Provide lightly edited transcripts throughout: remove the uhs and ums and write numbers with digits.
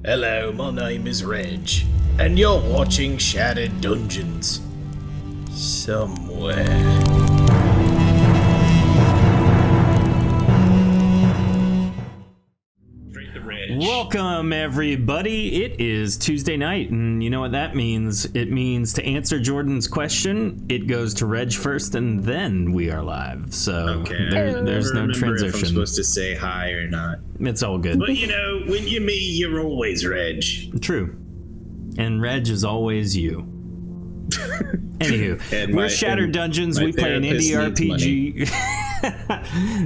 Hello, my name is Reg, and you're watching Shattered Dungeons. Somewhere. Welcome, everybody. It is Tuesday night, and you know what that means? It means to answer Jordan's question, it goes to Reg first, and then we are live. So okay. there's no transition. If I'm supposed to say hi or not. It's all good. But you know, when you're me, you're always Reg. True. And Reg is always you. Anywho, we're Shattered Dungeons. We play an indie RPG.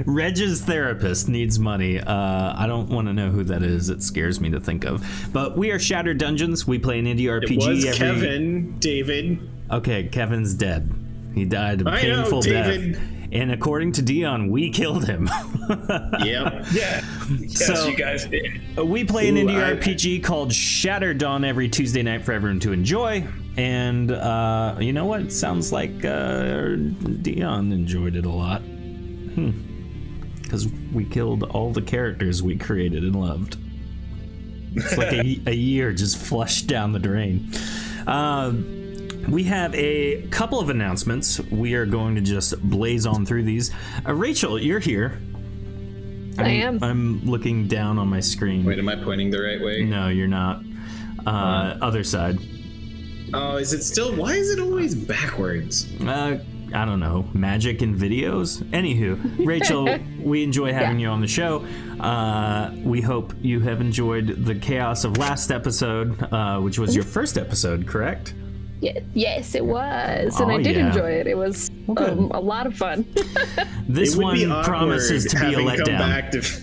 Reg's therapist needs money. I don't want to know who that is. It scares me to think of. But we are Shattered Dungeons. We play an indie RPG. It was Kevin, David. Okay, Kevin's dead. He died a painful death. And according to Dion, we killed him. Yep. Yeah. Yes, So, you guys did. We play an indie RPG called Shattered Dawn every Tuesday night for everyone to enjoy. And you know what? It sounds like Dion enjoyed it a lot. Because we killed all the characters we created and loved. It's like a year just flushed down the drain. We have a couple of announcements. We are going to just blaze on through these. Rachel, you're here. I am. I'm looking down on my screen. Wait, am I pointing the right way? No, you're not. Other side. Oh, is it still? Why is it always backwards? I don't know, magic in videos? Anywho, Rachel, we enjoy having you on the show. We hope you have enjoyed the chaos of last episode, which was your first episode, correct? Yes, it was. And I did enjoy it. It was a lot of fun. This one promises to be a letdown. Come back if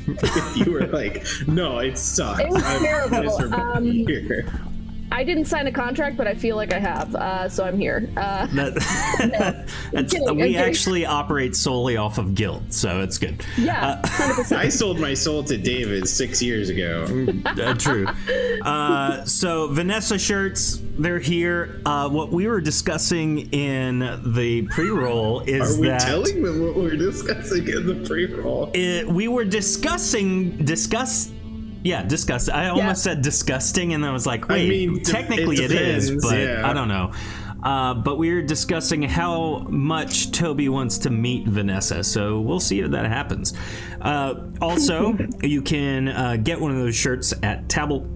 you were like, no, it sucked. It was terrible. I didn't sign a contract, but I feel like I have, so I'm here. We actually operate solely off of guilt, so it's good. Yeah, 100%. I sold my soul to David 6 years ago. True. So Vanessa shirts, they're here. What we were discussing in the pre-roll is Are we telling them what we're discussing in the pre-roll? We were discuss. I almost said disgusting, and I was like, wait, technically it is, but I don't know. But we're discussing how much Toby wants to meet Vanessa, so we'll see if that happens. Also, you can get one of those shirts at Table.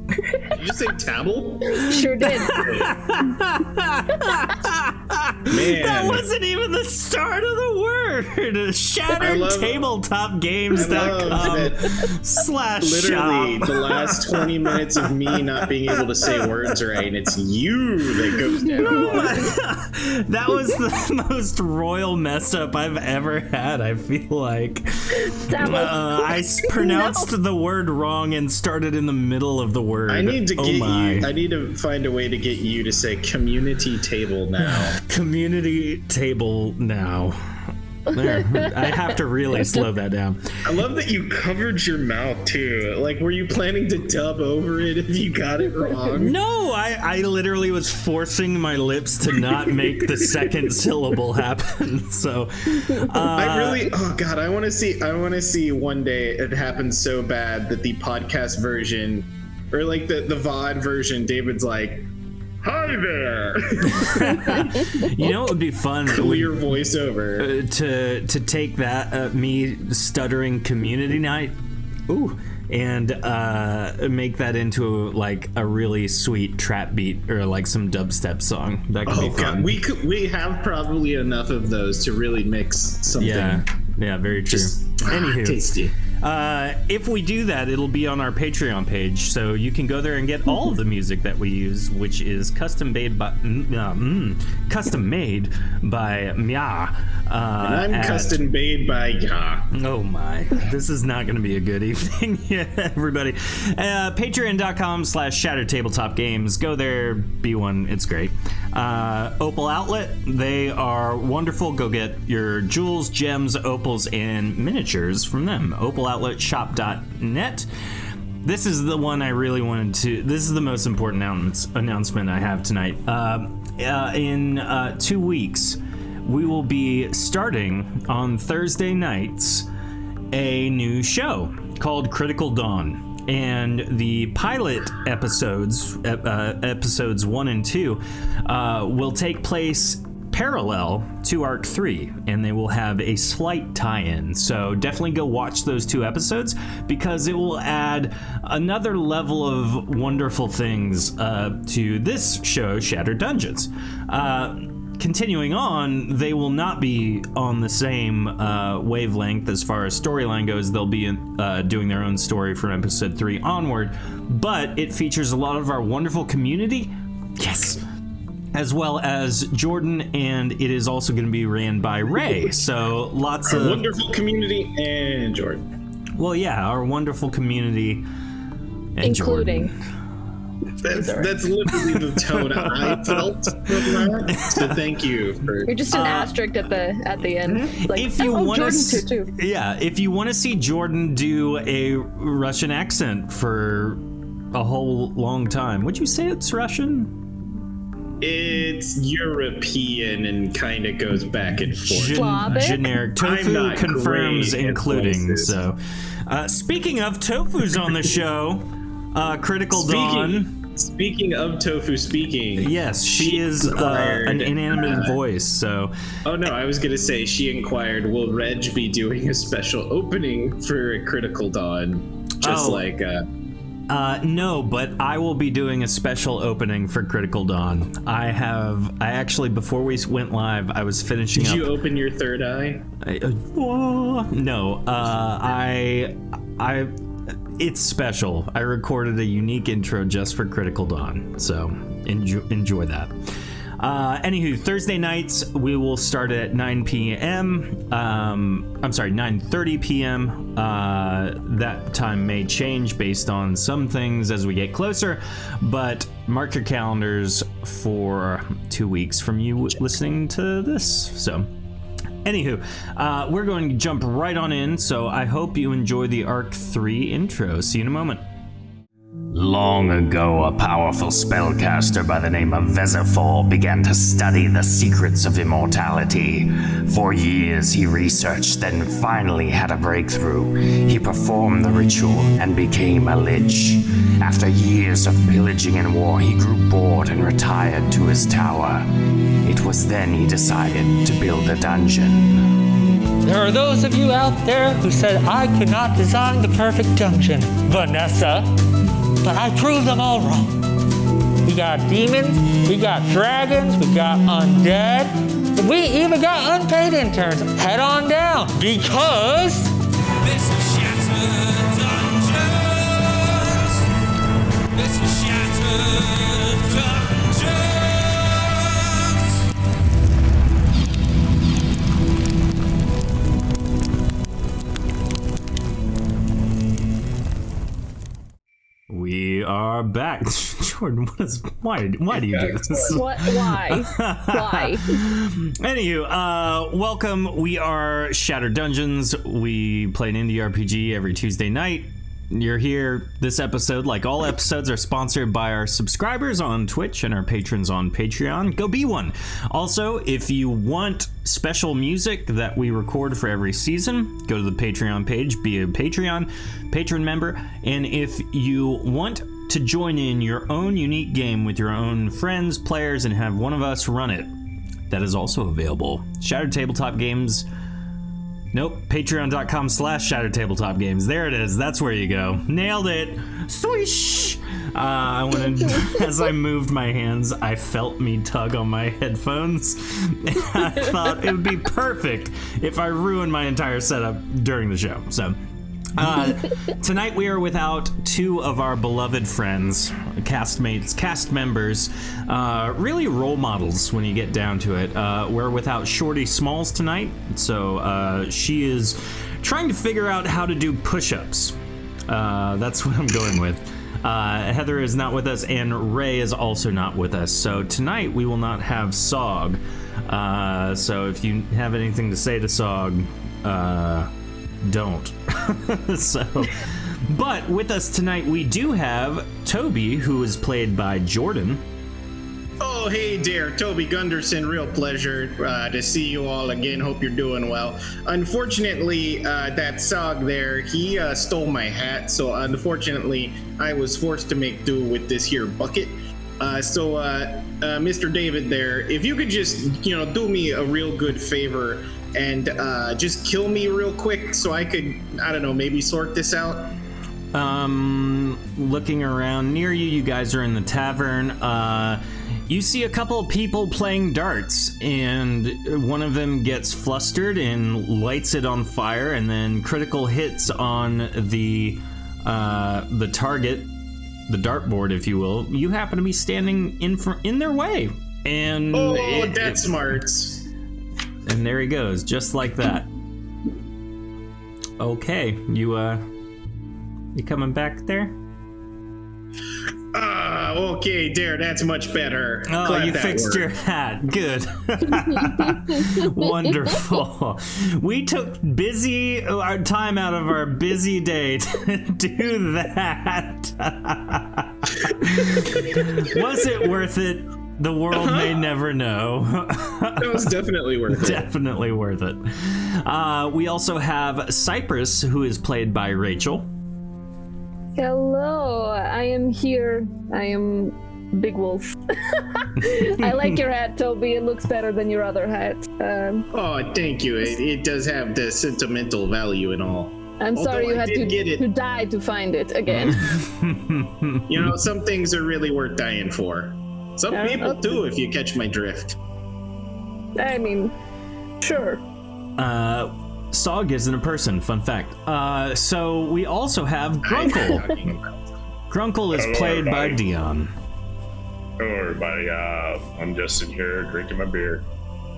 Did you say Tabble? Sure did. Man. That wasn't even the start of the word. ShatteredTabletopGames.com/shop. Literally, the last 20 minutes of me not being able to say words right, and it's you that goes down. That was the most royal mess up I've ever had, I feel like. I pronounced the word wrong and started in the middle of the word. I need to find a way to get you to say community table now. Community table now. There. I have to really slow that down. I love that you covered your mouth too. Like, were you planning to dub over it if you got it wrong? No, I literally was forcing my lips to not make the second syllable happen. So I want to see one day it happens so bad that the podcast version, or like the VOD version, David's like, hi there. You know, it would be fun. Clear voiceover. To take that me stuttering community night, and make that into like a really sweet trap beat or like some dubstep song. That could be fun. God. We have probably enough of those to really mix something. Yeah, very true. Anywho, tasty. If we do that, it'll be on our Patreon page, so you can go there and get all of the music that we use, which is custom made by Mya. And I'm custom made by Ya. Oh my, this is not going to be a good evening, everybody. Patreon.com/ShatteredTabletopGames. Go there, be one. It's great. Opal Outlet, they are wonderful. Go get your jewels, gems, opals, and miniatures from them. OpalOutletShop.net. This is the one I really wanted to. This is the most important announcement I have tonight. In 2 weeks, we will be starting on Thursday nights a new show called Critical Dawn. and the pilot episodes, episodes 1 and 2, will take place parallel to Arc 3, and they will have a slight tie-in. So definitely go watch those 2 episodes, because it will add another level of wonderful things to this show, Shattered Dungeons. Continuing on, they will not be on the same wavelength as far as storyline goes. They'll be doing their own story from episode 3 onward, but it features a lot of our wonderful community. Yes. As well as Jordan, and it is also going to be ran by Ray. So lots of wonderful community and Jordan. Well, yeah, our wonderful community, and including. Jordan. That's literally the tone I felt from that. So thank you for. You're just an asterisk at the end. Like, If you want Jordan's here too. yeah, if you want to see Jordan do a Russian accent for a whole long time, would you say it's Russian? It's European and kind of goes back and forth. Slavic? Generic. Tofu not confirms great at including. voices. So, speaking of, Tofu's on the show. Critical Dawn. Speaking of Tofu speaking. Yes, she is an inanimate voice. So. Oh no, I was gonna say she inquired, will Reg be doing a special opening for Critical Dawn? Just like. No, but I will be doing a special opening for Critical Dawn. I actually, before we went live, I was finishing up. Did you open your third eye? No, it's special. I recorded a unique intro just for Critical Dawn, so enjoy that. Anywho, Thursday nights we will start at 9 p.m. I'm sorry, 9:30 p.m. That time may change based on some things as we get closer, but mark your calendars for 2 weeks from you listening to this. So, anywho, we're going to jump right on in. So I hope you enjoy the Arc 3 intro. See you in a moment. Long ago, a powerful spellcaster by the name of Vezifor began to study the secrets of immortality. For years he researched, then finally had a breakthrough. He performed the ritual and became a lich. After years of pillaging and war, he grew bored and retired to his tower. It was then he decided to build a dungeon. There are those of you out there who said I could not design the perfect dungeon, Vanessa. But I proved them all wrong. We got demons, we got dragons, we got undead, we even got unpaid interns. Head on down, because This is Shattered Dungeons. This is Shattered Dungeons. We are back. Jordan, why do you do this? What? Why? Why? Anywho, welcome. We are Shattered Dungeons. We play an indie RPG every Tuesday night. You're here. This episode, like all episodes, are sponsored by our subscribers on Twitch and our patrons on Patreon. Go be one. Also, if you want special music that we record for every season, go to the Patreon page, be a patron member, and if you want to join in your own unique game with your own friends, players, and have one of us run it, that is also available. Shattered Tabletop Games. Nope, patreon.com/Shattered Tabletop Games. There it is. That's where you go. Nailed it. Swish! I wanted, as I moved my hands, I felt me tug on my headphones. And I thought it would be perfect if I ruined my entire setup during the show. So, tonight we are without two of our beloved friends, castmates, cast members, really role models when you get down to it. We're without Shorty Smalls tonight, so she is trying to figure out how to do push-ups. That's what I'm going with. Heather is not with us, and Ray is also not with us. So tonight we will not have Sog. So if you have anything to say to Sog, don't. But with us tonight we do have Toby, who is played by Jordan. Oh Oh, hey there, Toby Gunderson. Real pleasure to see you all again. Hope you're doing well. Unfortunately, that Sog there, he stole my hat. So unfortunately, I was forced to make do with this here bucket. Mr. David there, if you could just, do me a real good favor and just kill me real quick so I could, I don't know, maybe sort this out. Looking around near you, you guys are in the tavern. You see a couple of people playing darts, and one of them gets flustered and lights it on fire, and then critical hits on the target, the dartboard, if you will. You happen to be standing in their way, and that's smart. And there he goes, just like that. Okay, you coming back there? Okay, there, that's much better. Oh, Glad you that fixed worked. your hat. Good. Wonderful. We took our time out of our busy day to do that. Was it worth it? The world may never know. That was definitely worth it. Definitely worth it. We also have Cypress, who is played by Rachel. Hello, I am here. I am Big Wolf. I like your hat, Toby. It looks better than your other hat. Thank you. It does have the sentimental value and all. I'm sorry you I had did get it. to die to find it again. Some things are really worth dying for. Some people do, if you catch my drift. I mean, sure. Sog isn't a person, fun fact. So we also have Grunkle. Grunkle is played by Dion. Hello, everybody. I'm just sitting here drinking my beer,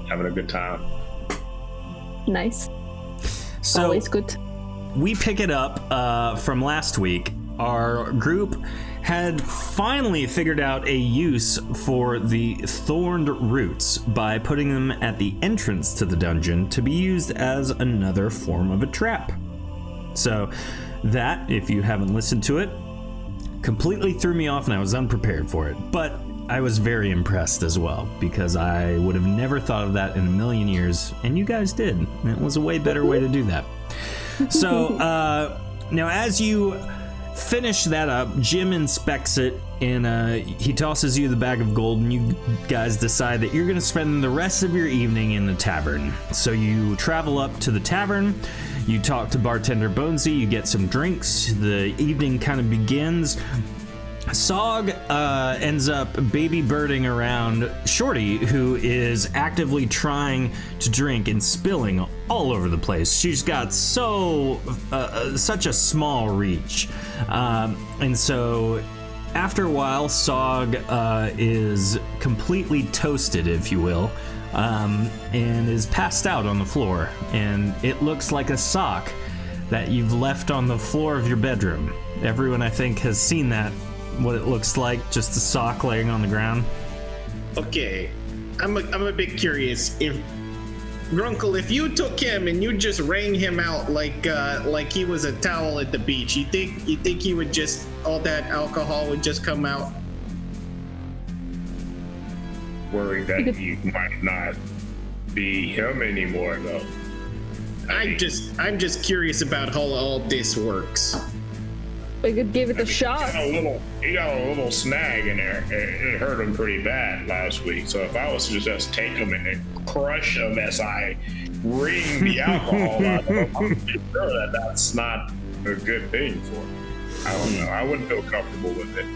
having a good time. Nice. So always good. We pick it up from last week. Our group had finally figured out a use for the thorned roots by putting them at the entrance to the dungeon to be used as another form of a trap. So that, if you haven't listened to it, completely threw me off and I was unprepared for it. But I was very impressed as well, because I would have never thought of that in a million years, and you guys did. It was a way better way to do that. So now as you finish that up, Jim inspects it, and he tosses you the bag of gold, and you guys decide that you're going to spend the rest of your evening in the tavern. So you travel up to the tavern, you talk to bartender Bonesy, you get some drinks, the evening kind of begins. Sog ends up baby birding around Shorty, who is actively trying to drink and spilling all over the place. She's got such a small reach. And so after a while, Sog is completely toasted, if you will, and is passed out on the floor. And it looks like a sock that you've left on the floor of your bedroom. Everyone, I think, has seen that. What it looks like, just a sock laying on the ground. Okay, I'm a bit curious. If Grunkle, if you took him and you just wrang him out like he was a towel at the beach, you think he would just, all that alcohol would just come out? Worried that he might not be him anymore, though. I'm just curious about how all this works. We could give it a shot. He got a little snag in there. It hurt him pretty bad last week. So if I was to just take him and crush him as I wring the alcohol out of him, I'm pretty sure that that's not a good thing for him. I don't know. I wouldn't feel comfortable with it.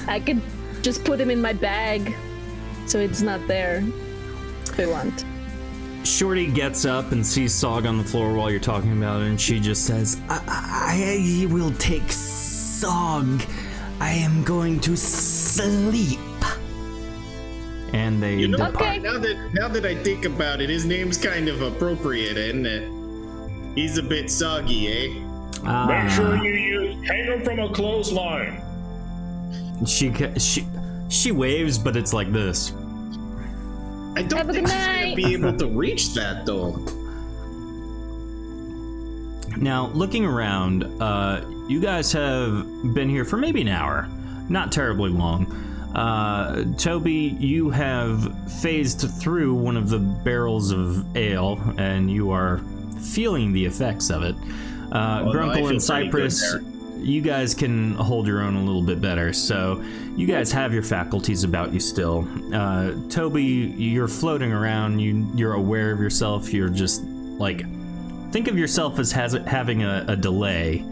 I could just put him in my bag so it's not there if I want. Shorty gets up and sees Sog on the floor while you're talking about it, and she just says, I will take Sog. I am going to sleep. And they depart. Okay. Now that I think about it, his name's kind of appropriate, isn't it? He's a bit soggy, eh? Make sure you hang him from a clothesline. She waves, but it's like this. I don't think she's gonna be able to reach that, though. Now, looking around, you guys have been here for maybe an hour. Not terribly long. Toby, you have phased through one of the barrels of ale, and you are feeling the effects of it. Grunkle and Cypress, you guys can hold your own a little bit better, so you guys have your faculties about you still. Toby, you're floating around, you're aware of yourself, you're just, like, think of yourself as having a delay,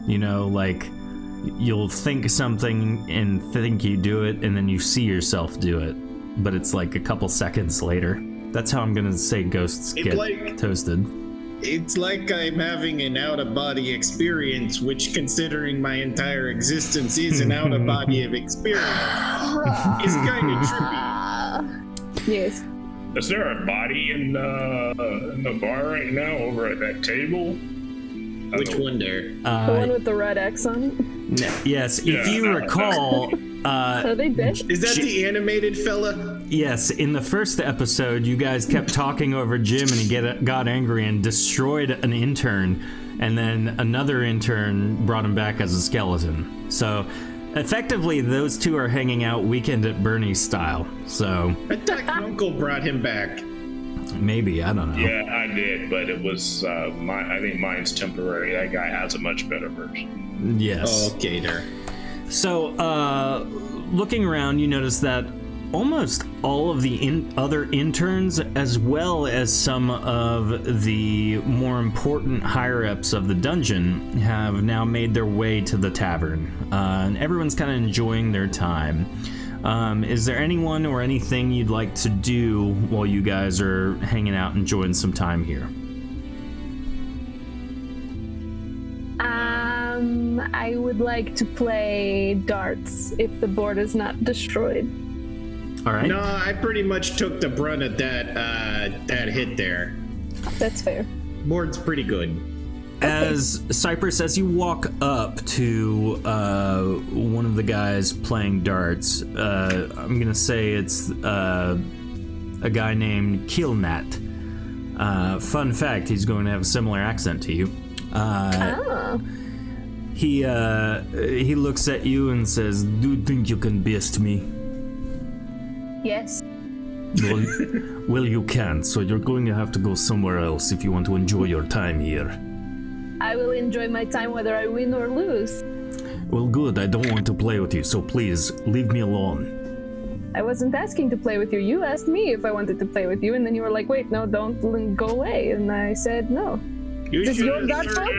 you know, like, you'll think something and think you do it, and then you see yourself do it, but it's like a couple seconds later. That's how I'm gonna say ghosts get toasted. It's like I'm having an out-of-body experience, which, considering my entire existence is an out-of-body of experience, is kind of trippy. Yes. Is there a body in the bar right now over at that table? Which one there? The one with the red X on it? Yes, if you recall... Are they dead? Is that the animated fella? Yes, in the first episode, you guys kept talking over Jim, and he got angry and destroyed an intern, and then another intern brought him back as a skeleton. So, effectively, those two are hanging out Weekend at Bernie's style, so... I thought Uncle brought him back. Maybe, I don't know. Yeah, I did, but it was, I think mine's temporary. That guy has a much better version. Yes. Oh, okay, there. So, looking around, you notice that almost all of the other interns, as well as some of the more important higher-ups of the dungeon, have now made their way to the tavern. And everyone's kind of enjoying their time. Is there anyone or anything you'd like to do while you guys are hanging out and enjoying some time here? I would like to play darts if the board is not destroyed. All right. No, I pretty much took the brunt of that hit there. That's fair. Board's pretty good. As Cypress, as you walk up to one of the guys playing darts, I'm gonna say it's a guy named Killnat. Fun fact: he's going to have a similar accent to you. He looks at you and says, "Do you think you can best me?" Yes. Well, you can. So you're going to have to go somewhere else if you want to enjoy your time here. I will enjoy my time whether I win or lose. Well, good. I don't want to play with you, so please leave me alone. I wasn't asking to play with you. You asked me if I wanted to play with you, and then you were like, "Wait, no, don't go away." And I said no. Is your dart fault?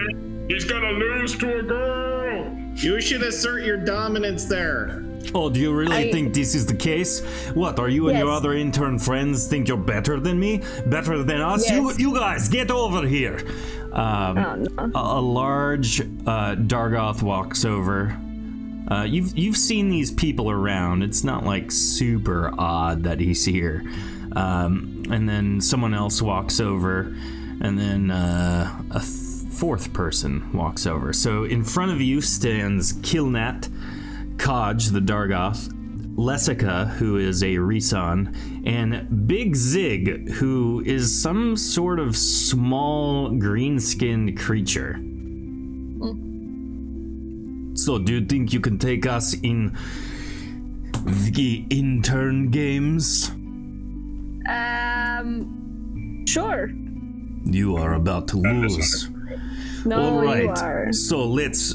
He's gonna lose to a girl. You should assert your dominance there. Oh, do you really think this is the case? What, are you and your other intern friends think you're better than me? Better than us? Yes. You guys, get over here! No. A large Dargoth walks over. You've seen these people around. It's not like super odd that he's here. And then someone else walks over, and then a fourth person walks over. So in front of you stands Killnat, Kaj, the Dargoth, Lessica, who is a Risan, and Big Zig, who is some sort of small green-skinned creature. So, do you think you can take us in the Intern Games? Sure. You are about to lose. No, All right, you are. so let's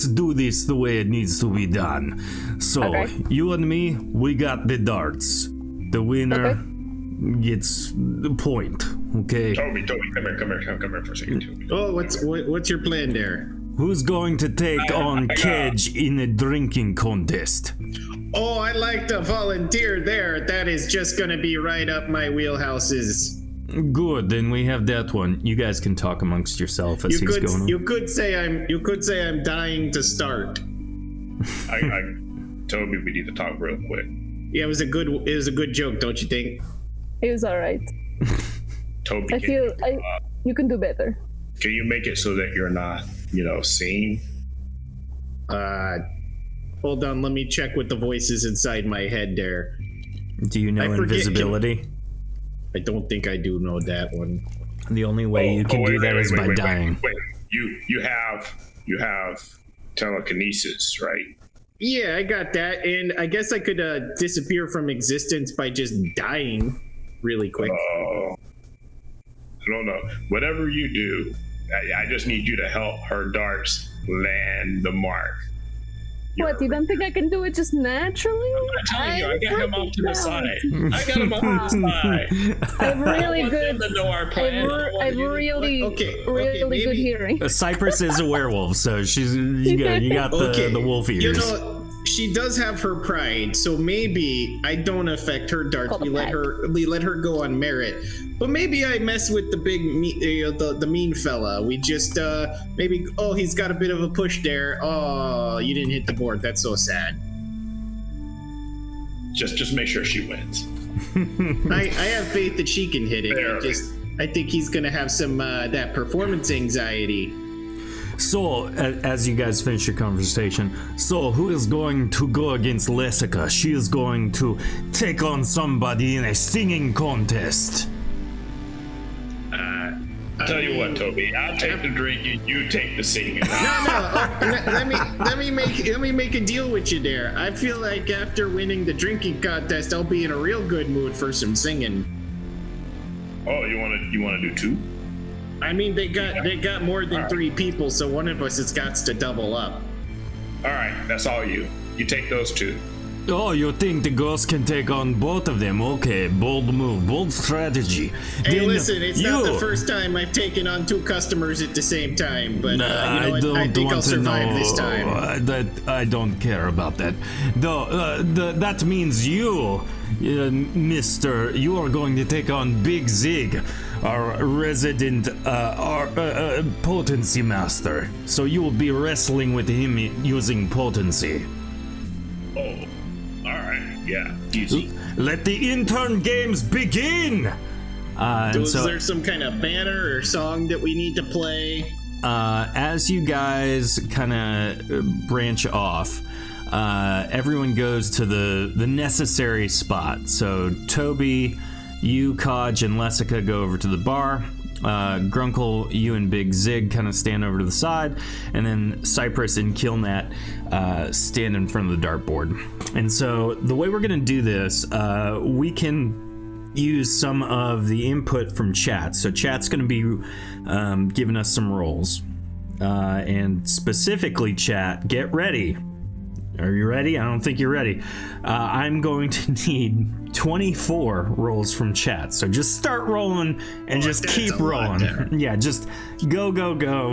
do this the way it needs to be done. So, Okay. you and me, we got the darts. The winner gets the point, okay? Toby, come here for a second, Toby. Oh, what's your plan there? Who's going to take on Kedge in a drinking contest? Oh, I'd like to volunteer there. That is just gonna be right up my wheelhouses. Good, then we have that one. You guys can talk amongst yourself as he's going on. You could say I'm dying to start. Toby, we need to talk real quick. Yeah, it was a good joke, don't you think? It was all right. Toby, I feel you can do better. can you make it so that you're not, seen? Hold on, let me check with the voices inside my head there. Do you know invisibility? I don't think I do know that one. The only way you can do that is by dying. Wait. You have telekinesis, right? Yeah, I got that. And I guess I could disappear from existence by just dying really quick. I don't know. Whatever you do, I just need you to help her darts land the mark. What, you don't think I can do it just naturally? I'm telling you, I got him off to the side. I got him off to the side. I'm really good. To know our plan. I've really good hearing. Cypress is a werewolf, so you got the wolf ears. You know, she does have her pride, so maybe I don't affect her darts. We let her go on merit. But maybe I mess with the big the mean fella. We just maybe he's got a bit of a push there. Oh, you didn't hit the board. That's so sad. Just make sure she wins. I have faith that she can hit it. I think he's gonna have some that performance anxiety. So, as you guys finish your conversation, so who is going to go against Lessica? She is going to take on somebody in a singing contest. I'll tell you what, Toby. I'll take the drinking. You take the singing. Let me make a deal with you there. I feel like after winning the drinking contest, I'll be in a real good mood for some singing. Oh, you want to do 2? I mean, they got more than 3 people, so one of us has got to double up. All right, that's all you. You take those 2. Oh, you think the ghost can take on both of them? Okay, bold move, bold strategy. Hey, then listen, it's not the first time I've taken on 2 customers at the same time, but I think I'll survive this time. I don't care about that. Though that means you, Mister, you are going to take on Big Zig, our resident our potency master. So you will be wrestling with him using potency. Oh. Yeah, easy. Let the Intern Games begin! Is there some kind of banner or song that we need to play? As you guys kind of branch off, everyone goes to the necessary spot. So Toby, you, Kodge, and Lessica go over to the bar. Grunkle, you and Big Zig kind of stand over to the side, and then Cypress and Killnat stand in front of the dartboard. And so the way we're going to do this, we can use some of the input from chat. So chat's going to be giving us some rolls. And specifically, chat, get ready. Are you ready? I don't think you're ready. I'm going to need 24 rolls from chat. So just start rolling and just keep rolling. Yeah, just go.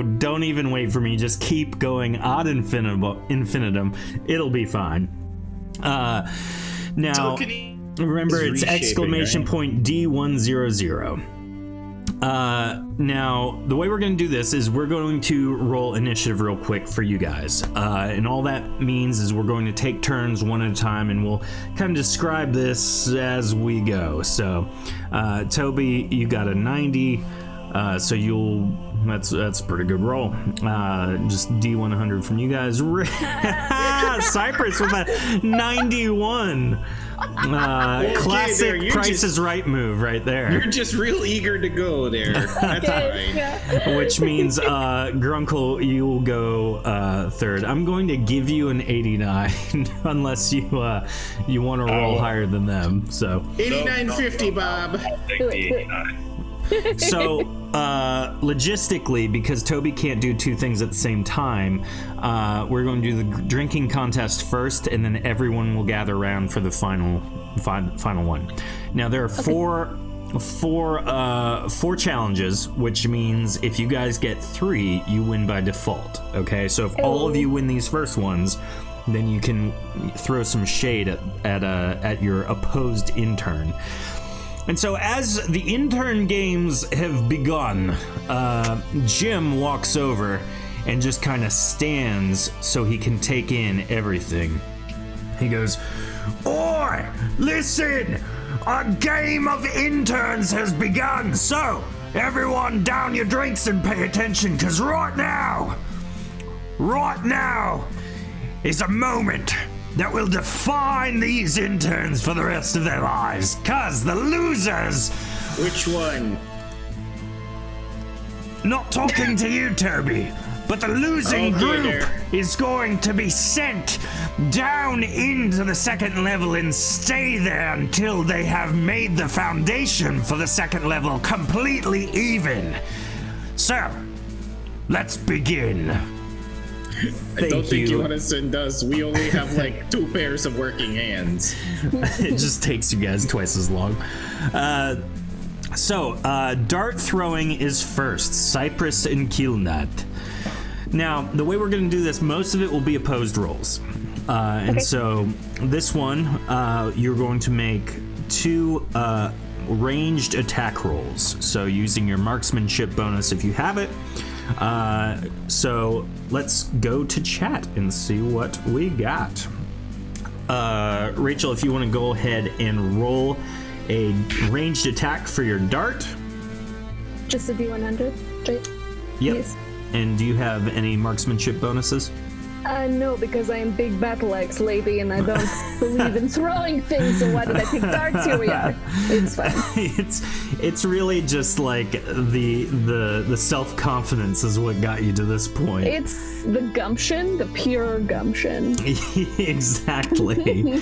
Don't even wait for me. Just keep going ad infinitum. It'll be fine. Now, remember, it's exclamation point D100. Now, the way we're going to do this is we're going to roll initiative real quick for you guys. And all that means is we're going to take turns one at a time, and we'll kind of describe this as we go. So, Toby, you got a 90. So that's a pretty good roll. Just D100 from you guys. Cypress with a 91. Classic Price is Right move right there. You're just real eager to go there. That's fine. Yeah. Which means Grunkle, you will go third. I'm going to give you an 89 unless you want to roll higher than them. So 89.50, Bob. I'll take the 89. So, logistically, because Toby can't do 2 things at the same time, we're going to do the drinking contest first, and then everyone will gather around for the final one. Now, there are four challenges, which means if you guys get 3, you win by default. Okay, so if all of you win these first ones, then you can throw some shade at your opposed intern. And so as the Intern Games have begun, Jim walks over and just kind of stands so he can take in everything. He goes, "Oi, listen! A game of interns has begun, so everyone down your drinks and pay attention, because right now is a moment that will define these interns for the rest of their lives, cause the losers..." Which one? Not talking to you, Toby. but the losing Okay, group there. is going to be sent down into the second level and stay there until they have made the foundation for the second level completely even. So, let's begin. I don't think you. you want to send us. We only have like 2 pairs of working hands. It just takes you guys twice as long. So, dart throwing is first. Cypress and Keelnut. Now, the way we're going to do this, most of it will be opposed rolls. And so, this one, you're going to make 2 ranged attack rolls. So, using your marksmanship bonus if you have it. So, let's go to chat and see what we got. Rachel, if you want to go ahead and roll a ranged attack for your dart. Just a D100, right? Yep. Yes. And do you have any marksmanship bonuses? No, because I am big battle axe lady and I don't believe in throwing things, so why did I pick darts? Here we are. It's fine. It's really just like the self-confidence is what got you to this point. It's the gumption, the pure gumption. Exactly.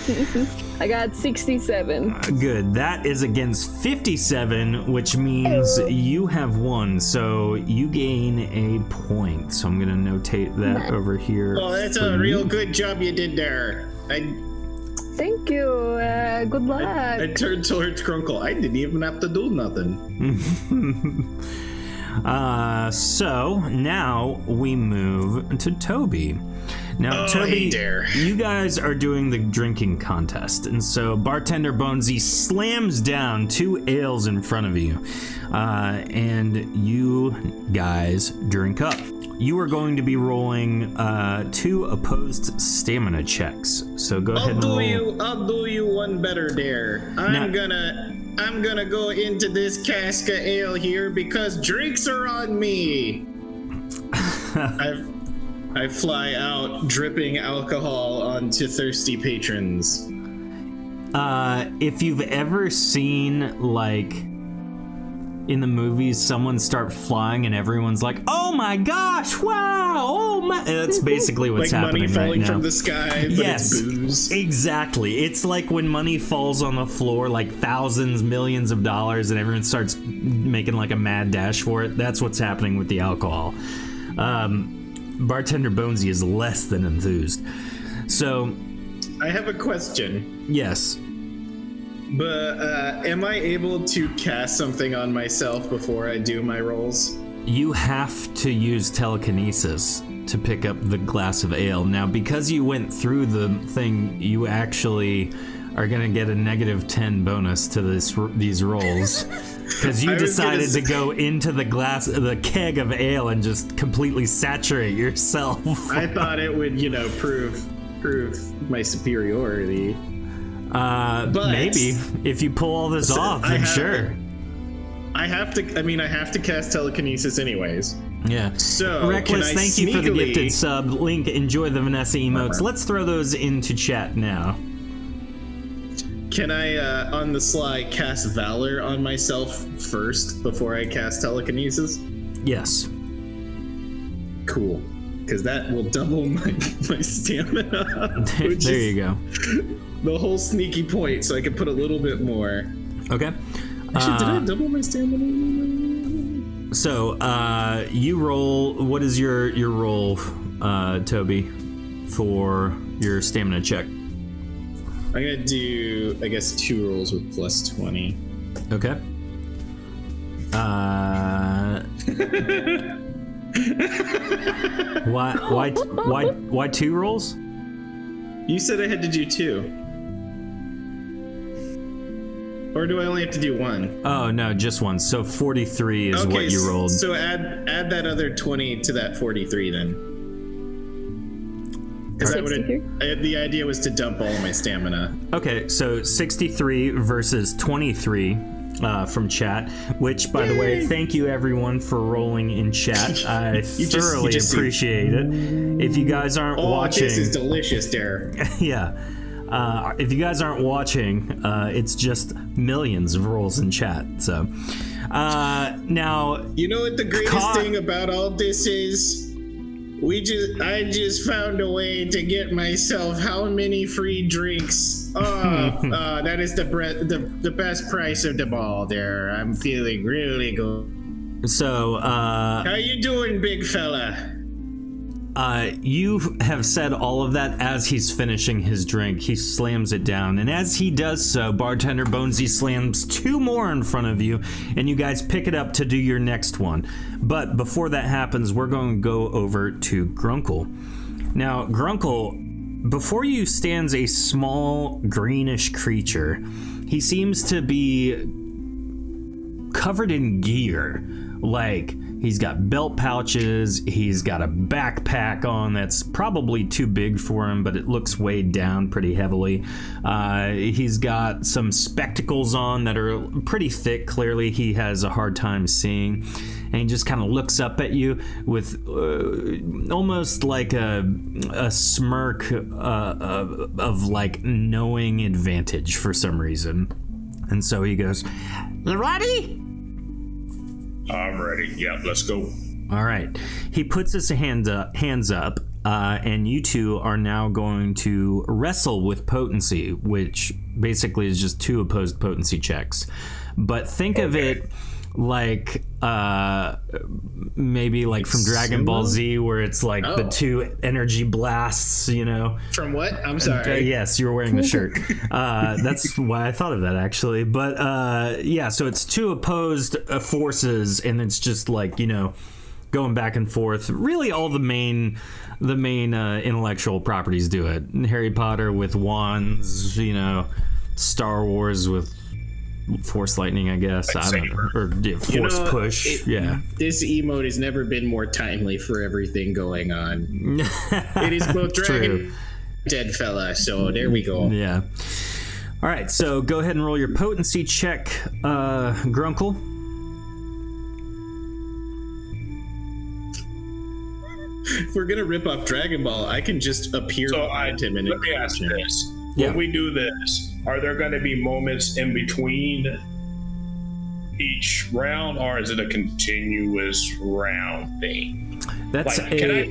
I got 67. Good. That is against 57, which means you have won, so you gain a point. So I'm gonna notate that over here. Oh, that's for a real you. good job you did there. Thank you. Good luck. I turned towards Grunkle. I didn't even have to do nothing. So now we move to Toby. Now, Oh, Toby, hey there. you guys are doing the drinking contest, and so Bartender Bonesy slams down 2 ales in front of you, and you guys drink up. You are going to be rolling 2 opposed stamina checks. So go ahead and roll. I'll do you one better there. I'm gonna go into this cask of ale here because drinks are on me. I fly out, dripping alcohol onto thirsty patrons. If you've ever seen, like, in the movies, someone start flying and everyone's like, "Oh my gosh! Wow! Oh my!" That's basically what's Like happening money falling right now. from the sky, but Yes, it's booze. exactly. It's like when money falls on the floor, like thousands, millions of dollars, and everyone starts making like a mad dash for it. That's what's happening with the alcohol. Bartender Bonesy is less than enthused. So, I have a question. yes. But am I able to cast something on myself before I do my rolls? You have to use telekinesis to pick up the glass of ale. Now, because you went through the thing, you actually are going to get a -10 bonus to these rolls. Because you decided to go into the keg of ale and just completely saturate yourself. I thought it would, prove my superiority. But Maybe. If you pull all this off, then sure. I have to cast telekinesis anyways. Yeah. So, Reckless, can I thank you for the sneakily- gifted sub. Link, enjoy the Vanessa emotes. Let's throw those into chat now. Can I, on the sly, cast Valor on myself first before I cast telekinesis? Yes. Cool. Because that will double my stamina. There you go. The whole sneaky point, so I can put a little bit more. Okay. Actually, did I double my stamina? So, you roll. What is your roll, Toby, for your stamina check? I'm gonna do, I guess, 2 rolls with plus 20. Okay. Why 2 rolls? You said I had to do 2. Or do I only have to do 1? Oh no, just 1. So 43 is what you rolled. So add that other 20 to that 43 then. Because the idea was to dump all my stamina. Okay, so 63 versus 23 from chat, which, by the way, thank you everyone for rolling in chat. I thoroughly appreciate it. If you guys aren't watching... this is delicious, Derek. Yeah. If you guys aren't watching, it's just millions of rolls in chat. So, now... You know what the greatest thing about all this is? I just found a way to get myself how many free drinks? That is the best price of them all there. I'm feeling really good. So, how you doing, big fella? You have said all of that as he's finishing his drink. He slams it down, and as he does so, Bartender Bonesy slams 2 more in front of you, and you guys pick it up to do your next one. But before that happens, we're going to go over to Grunkle. Now, Grunkle, before you stands a small greenish creature. He seems to be covered in gear, like he's got belt pouches, he's got a backpack on that's probably too big for him, but it looks weighed down pretty heavily. He's got some spectacles on that are pretty thick. Clearly he has a hard time seeing, and he just kind of looks up at you with almost like a smirk of like knowing advantage for some reason. And so he goes, "You ready?" I'm ready. Yeah, let's go. All right. He puts his hands up, and you two are now going to wrestle with potency, which basically is just 2 opposed potency checks. But think of it like maybe like from Dragon Ball Z, where it's like the 2 energy blasts, you know. From what? I'm sorry. Yes, you were wearing the shirt. That's why I thought of that, actually. But yeah, so it's 2 opposed forces, and it's just like, you know, going back and forth. Really, all the main intellectual properties do it. Harry Potter with wands, you know, Star Wars with force lightning, I guess. I don't know. Or force push. This emote has never been more timely for everything going on. It is both Dragon dead fella, so there we go. Yeah. All right, so go ahead and roll your potency check, Grunkle. If we're gonna rip off Dragon Ball, I can just appear behind him and let me ask you this. Yeah. When we do this, are there going to be moments in between each round, or is it a continuous round thing? That's like, can I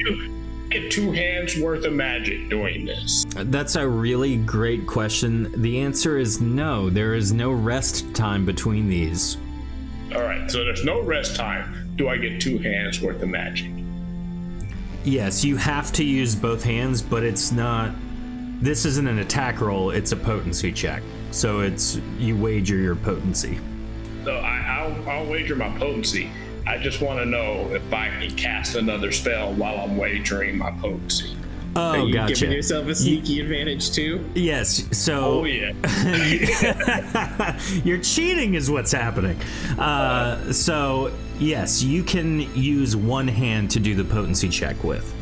get 2 hands worth of magic doing this? That's a really great question. The answer is no. There is no rest time between these. All right, so there's no rest time. Do I get 2 hands worth of magic? Yes, you have to use both hands, but it's not. This isn't an attack roll, it's a potency check. So it's, you wager your potency. So I'll wager my potency. I just want to know if I can cast another spell while I'm wagering my potency. Oh, Are you gotcha. giving yourself a sneaky advantage too? Yes, so... Oh, yeah. You're cheating is what's happening. So, yes, you can use 1 hand to do the potency check with.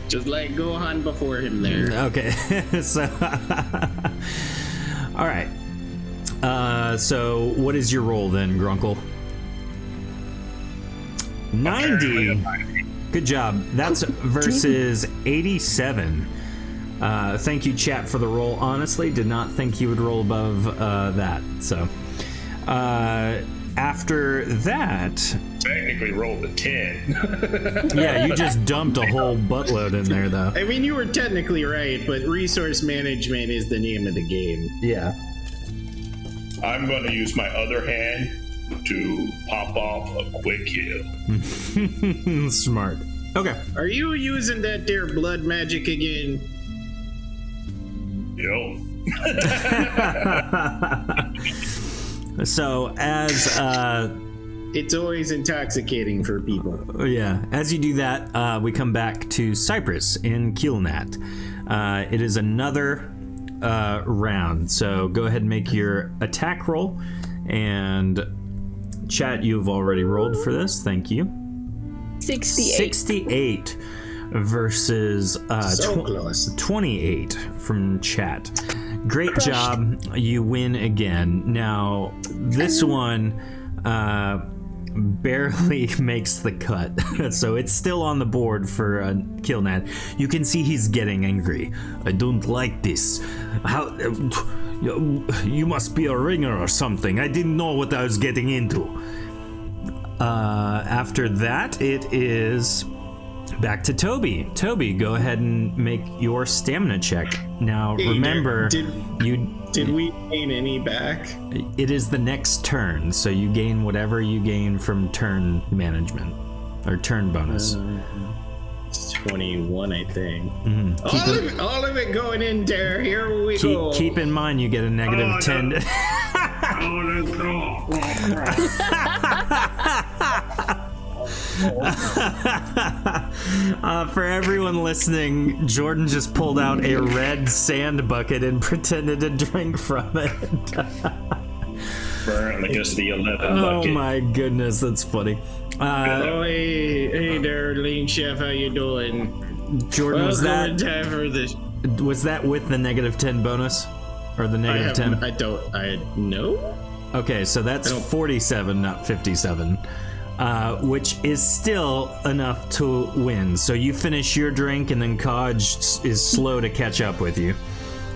Just like Gohan before him there. Okay, so... All right. So, what is your roll then, Grunkle? 90. Good job. That's versus 87. Thank you, chat, for the roll. Honestly, did not think you would roll above that. So, after that... Technically rolled a 10. Yeah, you just dumped a whole buttload in there, though. I mean, you were technically right, but resource management is the name of the game. Yeah. I'm going to use my other hand to pop off a quick heal. Smart. Okay. Are you using that there blood magic again? Yo. So, as... It's always intoxicating for people. Yeah, as you do that, we come back to Cyprus in Keelnat. It is another round, so go ahead and make your attack roll. And chat, you've already rolled for this. Thank you. 68. 68 versus So close. 28 from chat. Great job. You win again. Now, this one barely makes the cut. So it's still on the board for Keelnat. You can see he's getting angry. I don't like this. How... you must be a ringer or something. I didn't know what I was getting into. After that, it is back to Toby. Toby, go ahead and make your stamina check. Now, Hey, remember, Did we gain any back? it is the next turn, so you gain whatever you gain from turn management or turn bonus. It's 21, I think. All of it going in there. Here we go. Keep in mind, you get a negative 10. For everyone listening, Jordan just pulled out a red sand bucket and pretended to drink from it. Burn like it's the 11 Oh bucket. my goodness, that's funny. Hey there, Lean Chef. How you doing? Jordan, was Welcome in time for this. that with the negative 10 bonus? Or the negative 10? No. Okay, so that's 47, not 57. Which is still enough to win. So you finish your drink, and then Kodge is slow to catch up with you.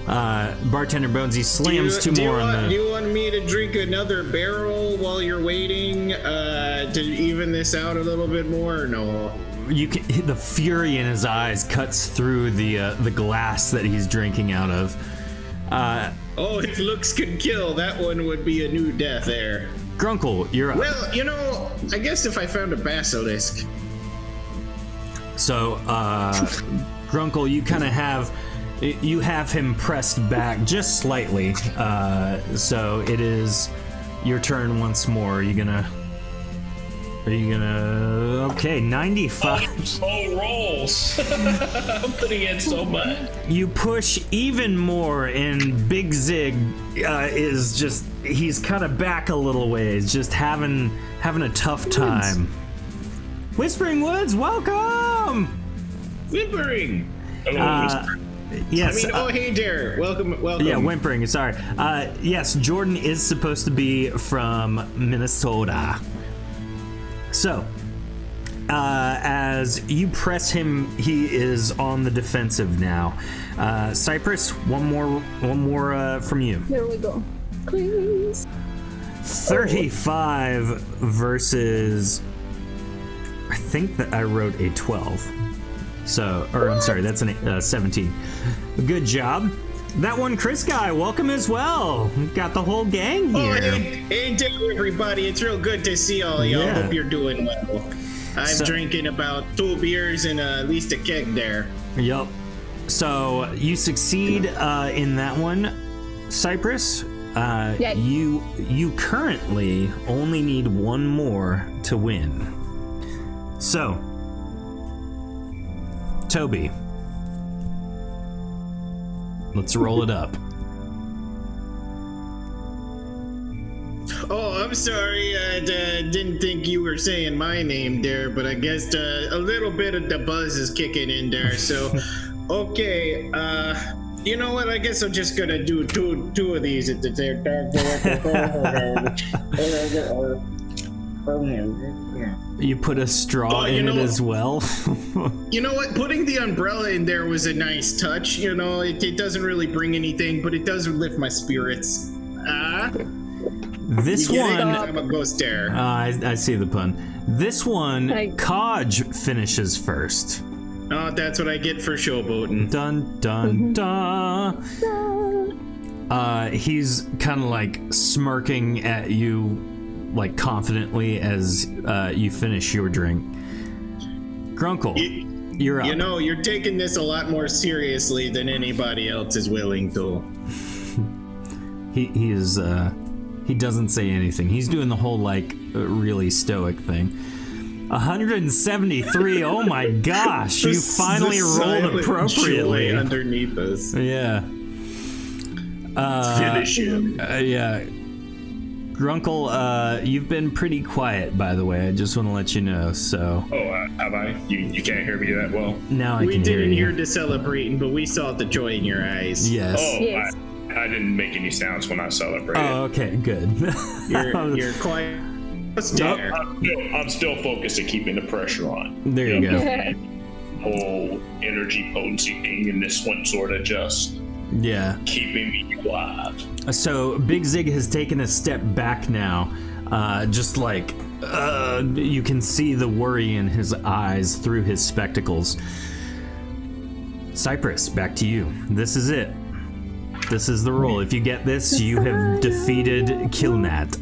Bartender Bonesy slams two more on the... Do you want me to drink another barrel while you're waiting to even this out a little bit more? Or no. You can, the fury in his eyes cuts through the glass that he's drinking out of. If looks could kill, that one would be a new death there. Grunkle, you're up. Well, I guess if I found a basilisk. So, Grunkle, you kind of have him pressed back just slightly. So it is your turn once more. Are you gonna? Okay, 95. Oh, rolls. I'm putting in so much. You push even more, and Big Zig is just, he's kind of back a little ways, just having a tough time. Whispering Woods, welcome! Whimpering! Yes. Hey there. Welcome. Yeah, whimpering, sorry. Yes, Jordan is supposed to be from Minnesota. So, as you press him, he is on the defensive now. Cypress, one more from you. There we go. Please. 35 versus, I think that I wrote a 12. So, or I'm sorry, that's a 17. Good job. That one, Chris guy, welcome as well. We've got the whole gang here. Hey there, everybody. It's real good to see all y'all. Yeah. Hope you're doing well. I'm drinking about 2 beers and at least a keg there. Yep. So you succeed in that one, Cypress. You currently only need one more to win. So, Toby, let's roll it up. Oh, I'm sorry. I didn't think you were saying my name there, but I guess a little bit of the buzz is kicking in there. So, okay. You know what? I guess I'm just gonna do two of these at the same time. You put a straw in it as well. You know what? Putting the umbrella in there was a nice touch. You know, it doesn't really bring anything, but it does lift my spirits. This one, I'm a ghost there. I see the pun. This one, Kodge finishes first. Oh, that's what I get for showboating. Dun dun dun. He's kind of like smirking at you, like confidently as you finish your drink. Grunkle, you're up. You know, you're taking this a lot more seriously than anybody else is willing to. He is. He doesn't say anything. He's doing the whole like really stoic thing. 173. Oh my gosh! You finally rolled appropriately. Joy underneath us. Yeah. Finish him. Yeah. Grunkle, you've been pretty quiet, by the way. I just want to let you know. So. Oh, have I? You can't hear me that well. Now I We can hear didn't you. hear the celebrating, but we saw the joy in your eyes. Yes. Oh, Yes. I didn't make any sounds when I celebrated. Oh, okay, good. You're quiet. There. I'm still focused at keeping the pressure on. There you go. Whole energy potency thing, and this one sort of just Yeah. keeping me alive. So Big Zig has taken a step back now, just like you can see the worry in his eyes through his spectacles. Cypress, back to you. This is it. This is the roll. If you get this, you have defeated Killnat.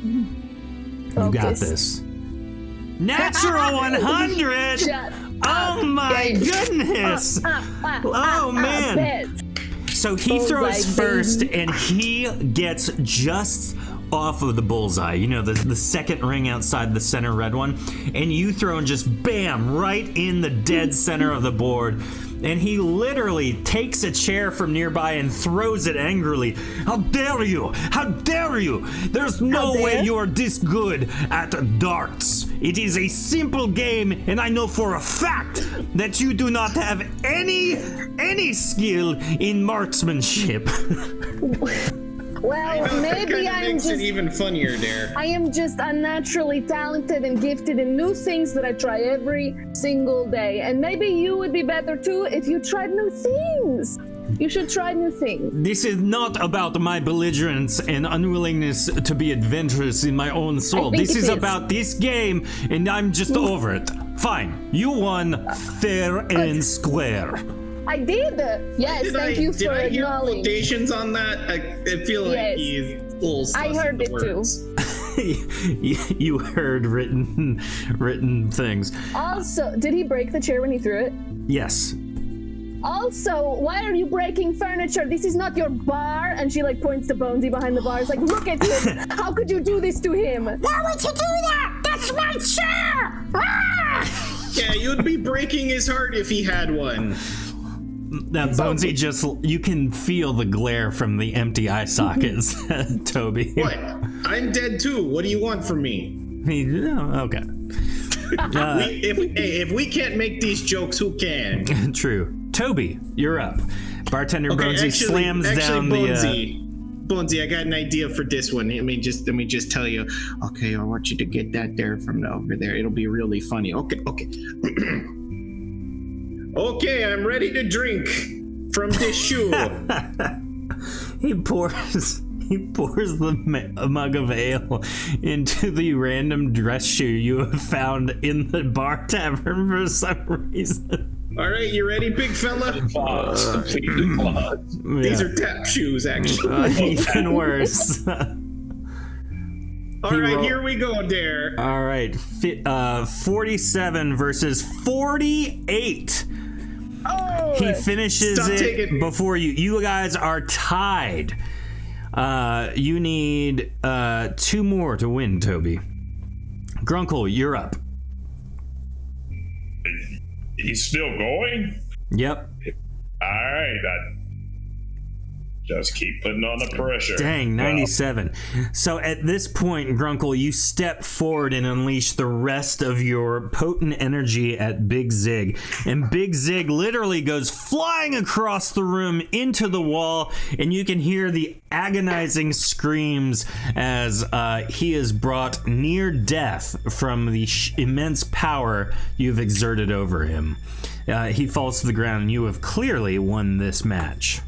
You got this. Natural 100! Oh my goodness! Oh man! So he throws first, and he gets just off of the bullseye. You know, the second ring outside the center red one. And you throw and just bam, right in the dead center of the board. And he literally takes a chair from nearby and throws it angrily. How dare you? How dare you? There's no way you are this good at darts. It is a simple game, and I know for a fact that you do not have any skill in marksmanship. Well, maybe I'm makes just it even funnier there. I am just unnaturally talented and gifted in new things that I try every single day. And maybe you would be better too if you tried new things. You should try new things. This is not about my belligerence and unwillingness to be adventurous in my own soul. This is about this game, and I'm just over it. Fine, you won fair and square. I did. Yes, thank you for Did I hear acknowledging. quotations on that? I feel like Yes. he's a little sus I heard with the it words. You heard written things. Also, did he break the chair when he threw it? Yes. Also, why are you breaking furniture? This is not your bar. And she like points to Bonesy behind the bar. It's like, look at him. How could you do this to him? Why would you do that? That's my chair! Ah! Yeah, you'd be breaking his heart if he had one. Now, Bonesy, just you can feel the glare from the empty eye sockets, Toby. What? I'm dead too. What do you want from me? Okay. If we can't make these jokes, who can? True. Toby, you're up. Bartender Okay, Bonesy slams down Bonesy, I got an idea for this one. Let me just tell you. Okay, I want you to get that there from over there. It'll be really funny. Okay. Okay, I'm ready to drink from this shoe. He pours a mug of ale into the random dress shoe you have found in the bar tavern for some reason. All right, you ready, big fella? Completely clogged. These are tap shoes, actually. Even worse. All right, here we go, Dare. All right, 47 versus 48. Oh, He finishes Stop it taking- before you. You guys are tied. You need 2 more to win, Toby. Grunkle, you're up. He's still going? Yep. All right, just keep putting on the pressure. Dang, 97. So at this point, Grunkle, you step forward and unleash the rest of your potent energy at Big Zig. And Big Zig literally goes flying across the room into the wall, and you can hear the agonizing screams as he is brought near death from the immense power you've exerted over him. He falls to the ground, and you have clearly won this match.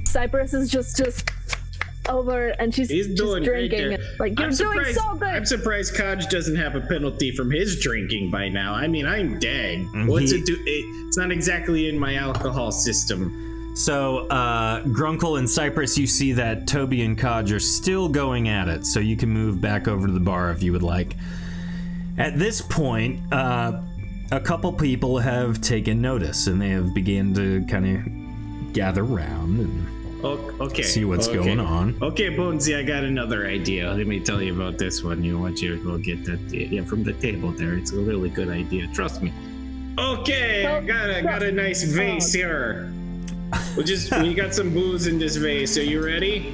Cypress is just over, and she's He's just doing great drinking. there. Like, you're doing so good. I'm surprised Kaj doesn't have a penalty from his drinking by now. I mean, I'm dead. What's it do? It's not exactly in my alcohol system. So, Grunkle and Cypress, you see that Toby and Kaj are still going at it, so you can move back over to the bar if you would like. At this point, a couple people have taken notice, and they have begun to kind of gather around and see what's going on. Okay, Bonesy, I got another idea. Let me tell you about this one. I want you to go get that from the table there. It's a really good idea. Trust me. Okay, I got a nice vase here. We got some booze in this vase. Are you ready?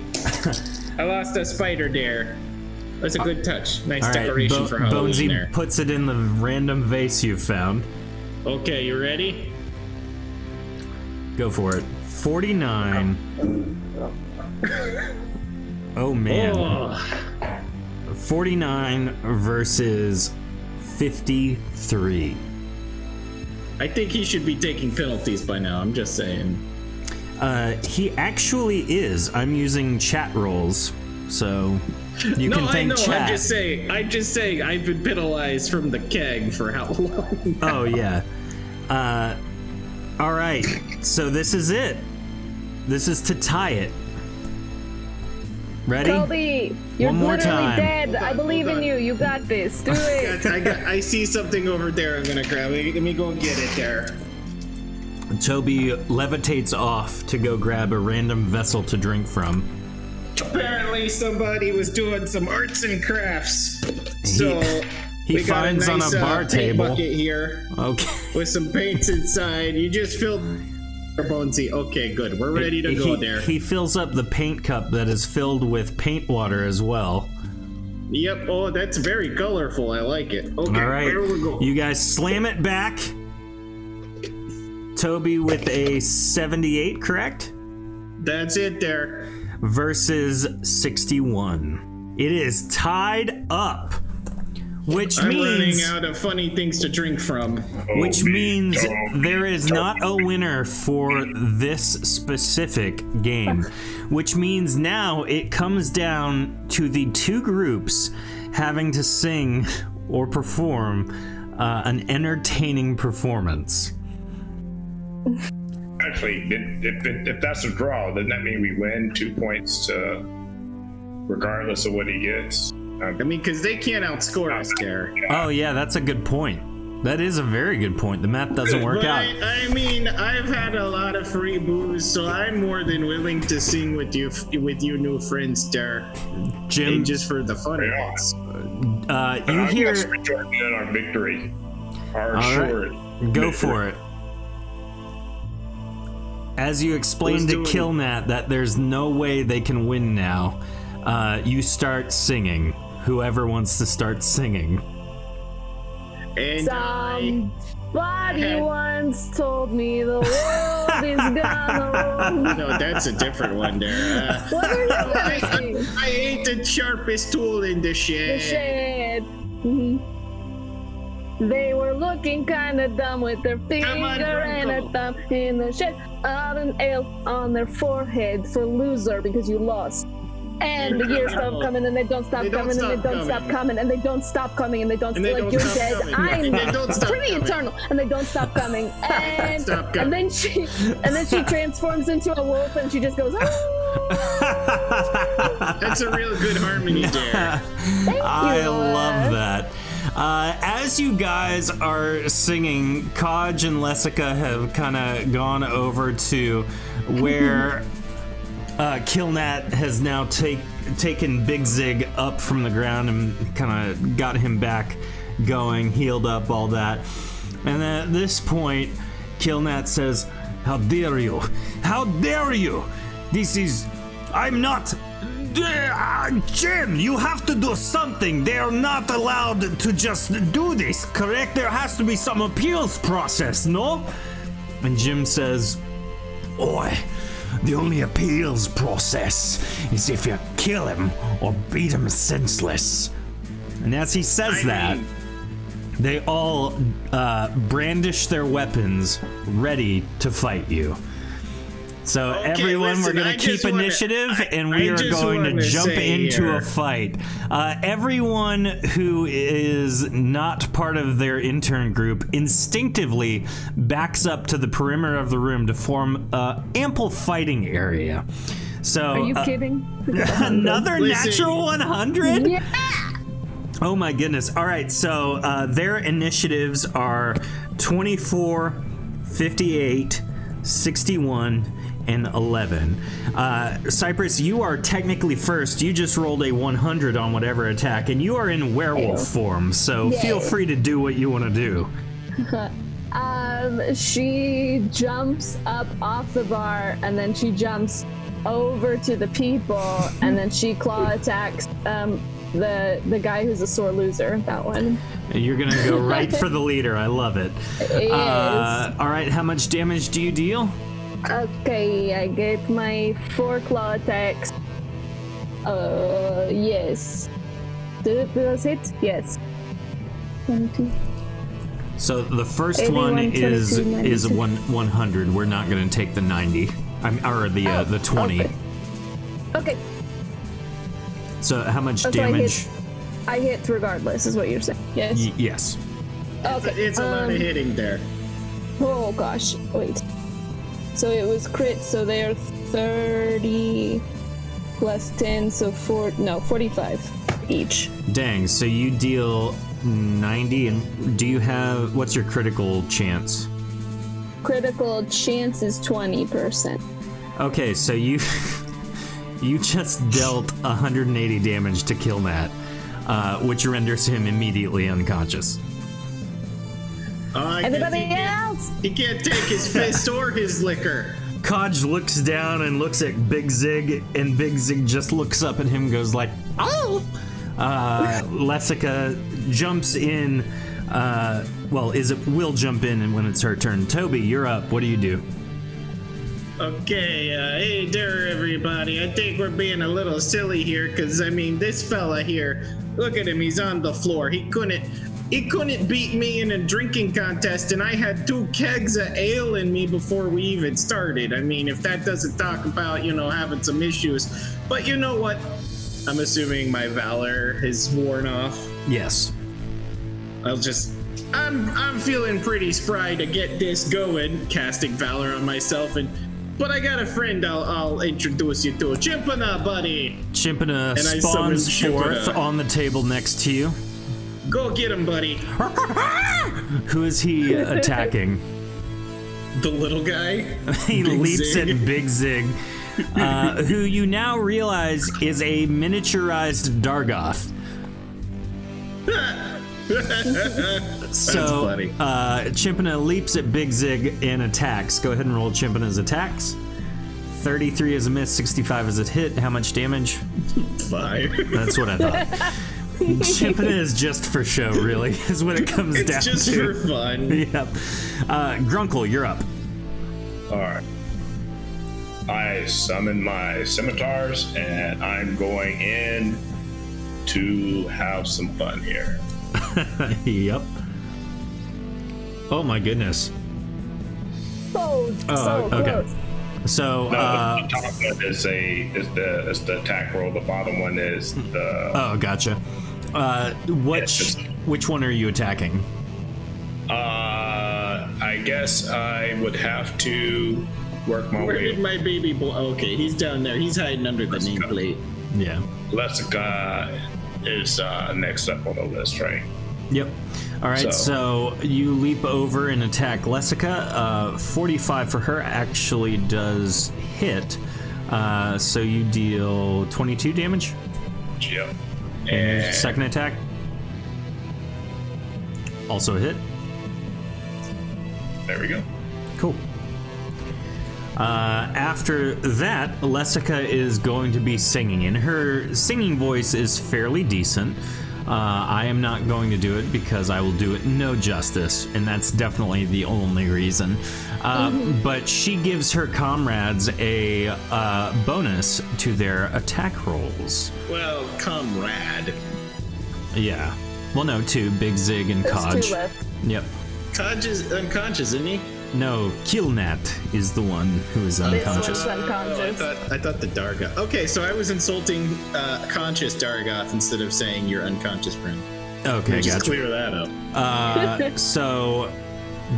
I lost a spider there. That's a good touch. Nice decoration for Halloween Bonesy there. puts it in the random vase you've found. Okay, you ready? Go for it. 49. Oh man. Oh. 49 versus 53. I think he should be taking penalties by now. I'm just saying. He actually is. I'm using chat rolls, so you can thank chat. I'm just saying. I've been penalized from the keg for how long? Now? Oh yeah. All right. So this is it. This is to tie it. Ready? Colby, you're One more literally time. dead. I believe in you. You got this. Do it. I see something over there. I'm gonna grab it. Let me go get it there. Toby levitates off to go grab a random vessel to drink from. Apparently, somebody was doing some arts and crafts. So He we got finds a nice, on a bar paint table. bucket here Okay. with some paints inside. You just filled Bonesy. Okay, good. We're ready to go there. He fills up the paint cup that is filled with paint water as well. Yep. Oh, that's very colorful. I like it. Okay, All right. where we go? You guys slam it back. Toby with a 78, correct? That's it there. Versus 61. It is tied up. Which I'm means running out of funny things to drink from. Which means there is not a winner for this specific game. Which means now it comes down to the two groups having to sing or perform an entertaining performance. Actually, if that's a draw, doesn't that mean we win 2 points regardless of what he gets? I mean, because they can't outscore us there. Oh yeah, that's a good point. That is a very good point. The math doesn't work But out. I mean, I've had a lot of free booze, so I'm more than willing to sing with you new friends there. Jim, And just for the fun of it. you hear... I'm rejoicing in our victory. Our All assured right, go for it. As you explain to Killnat that there's no way they can win now, you start singing. Whoever wants to start singing. And Somebody once told me the world is gonna roll. no, that's a different one there. What are you gonna sing? I ate the sharpest tool in the shed. The shed. Mhm. They were looking kinda dumb with their finger and a thumb in the shed. Out an ale on their forehead for loser because you lost. And the years stop coming and they don't stop coming and they don't stop coming and they don't stop coming and they don't stop like you're dead. I'm pretty eternal and they don't stop coming. And then she transforms into a wolf and she just goes, oh. That's a real good harmony there. Thank you. I love that. As you guys are singing, Kaj and Lessica have kind of gone over to where Killnat has now taken Big Zig up from the ground and kind of got him back going, healed up, all that. And at this point, Killnat says, "How dare you? How dare you? This is... I'm not... Jim, you have to do something. They are not allowed to just do this, correct? There has to be some appeals process, no?" And Jim says, "Oi, the only appeals process is if you kill him or beat him senseless." And as he says they all brandish their weapons, ready to fight you. So everyone, we're going to keep initiative, and we are going to jump into a fight. Everyone who is not part of their intern group instinctively backs up to the perimeter of the room to form an ample fighting area. So, are you kidding? Another natural 100? Yeah. Oh my goodness. All right, so their initiatives are 24, 58, 61, and 11. Cypress, you are technically first. You just rolled a 100 on whatever attack, and you are in werewolf form, so feel free to do what you want to do. She jumps up off the bar, and then she jumps over to the people, and then she claw attacks the guy who's a sore loser, that one. You're gonna go right for the leader. I love it. Yes. All right, how much damage do you deal? Okay, I get my 4 claw attacks. Yes. Did it hit? Yes. 1, 2. So the first 81, one 22, is 92. 100. We're not going to take the 90. Or the 20. Okay. So how much So damage? I hit regardless, is what you're saying. Yes. Yes. Okay. It's a lot of hitting there. Oh gosh. Wait. So it was crit, so they are 30 plus 10, so 45 each. Dang. So you deal 90, and do you have, what's your critical chance? Critical chance is 20%. Okay, so you you just dealt 180 damage to Killnat, which renders him immediately unconscious. Anybody else? He can't take his fist or his liquor. Kodge looks down and looks at Big Zig, and Big Zig just looks up at him and goes like, "Oh!" Lessica jumps in. Will jump in, and when it's her turn. Toby, you're up. What do you do? Okay, hey there, everybody. I think we're being a little silly here, because, I mean, this fella here, look at him, he's on the floor. He couldn't beat me in a drinking contest, and I had 2 kegs of ale in me before we even started. I mean, if that doesn't talk about, having some issues. But you know what? I'm assuming my valor has worn off. Yes. I'm feeling pretty spry to get this going, casting valor on myself, but I got a friend I'll introduce you to. Chimpana, buddy. Chimpana And I spawns summon forth Chimpana. on the table next to you. Go get him, buddy. Who is he attacking? The little guy. He Big leaps Zig. at Big Zig, who you now realize is a miniaturized Dargoth. So, funny. Chimpana leaps at Big Zig and attacks. Go ahead and roll Chimpana's attacks. 33 is a miss, 65 is a hit. How much damage? 5. That's what I thought. Chimpana is just for show, really, is what it comes down to. It's just for fun. Yep. Grunkle, you're up. Alright. I summon my scimitars, and I'm going in to have some fun here. Yep. Oh my goodness. So okay. close. So, The top one is the attack roll. The bottom one is the. oh, gotcha. Which one are you attacking? I guess I would have to work my Where way. did my baby boy? Okay, he's down there. He's hiding under the nameplate. Yeah. Lessica is next up on the list, right? Yep. All right, so you leap over and attack Lessica. 45 for her actually does hit. So you deal 22 damage. Yep. And your second attack. Also a hit. There we go. Cool. After that, Lessica is going to be singing, and her singing voice is fairly decent. I am not going to do it because I will do it no justice, and that's definitely the only reason. But she gives her comrades a bonus to their attack rolls. Well, comrade. Yeah. Well, no, 2, Big Zig and There's Kodge. 2 left. Yep. Kodge is unconscious, isn't he? No, Killnat is the one who is unconscious. This one's unconscious. I thought the Dargoth. Okay, so I was insulting conscious Dargoth instead of saying your unconscious friend. Okay, Just gotcha. clear that up. So,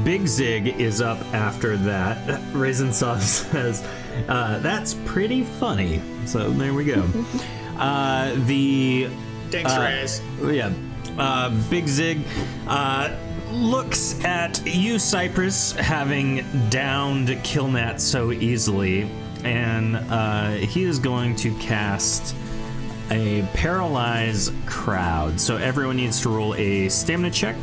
Big Zig is up after that. Raisin Sauce says, that's pretty funny. So, there we go. Thanks, Raz. Yeah. Big Zig looks at you, Cypress, having downed Killnat so easily, and he is going to cast a Paralyze Crowd. So everyone needs to roll a stamina check.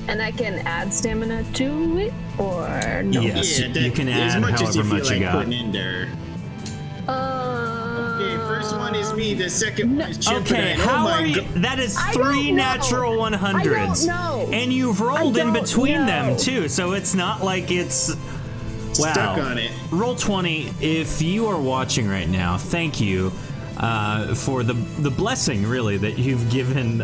And I can add stamina to it, or no? Yes, you can as add much as you however feel much like you got. putting in there. Okay, first one is me. The second one is Chip. Okay, and how oh my are you? God. That is I 3 don't know. natural 100s. I don't know. And you've rolled I in don't between them know. too, so it's not like it's. Wow. Stuck on it. Roll 20. If you are watching right now, thank you. for the blessing, really, that you've given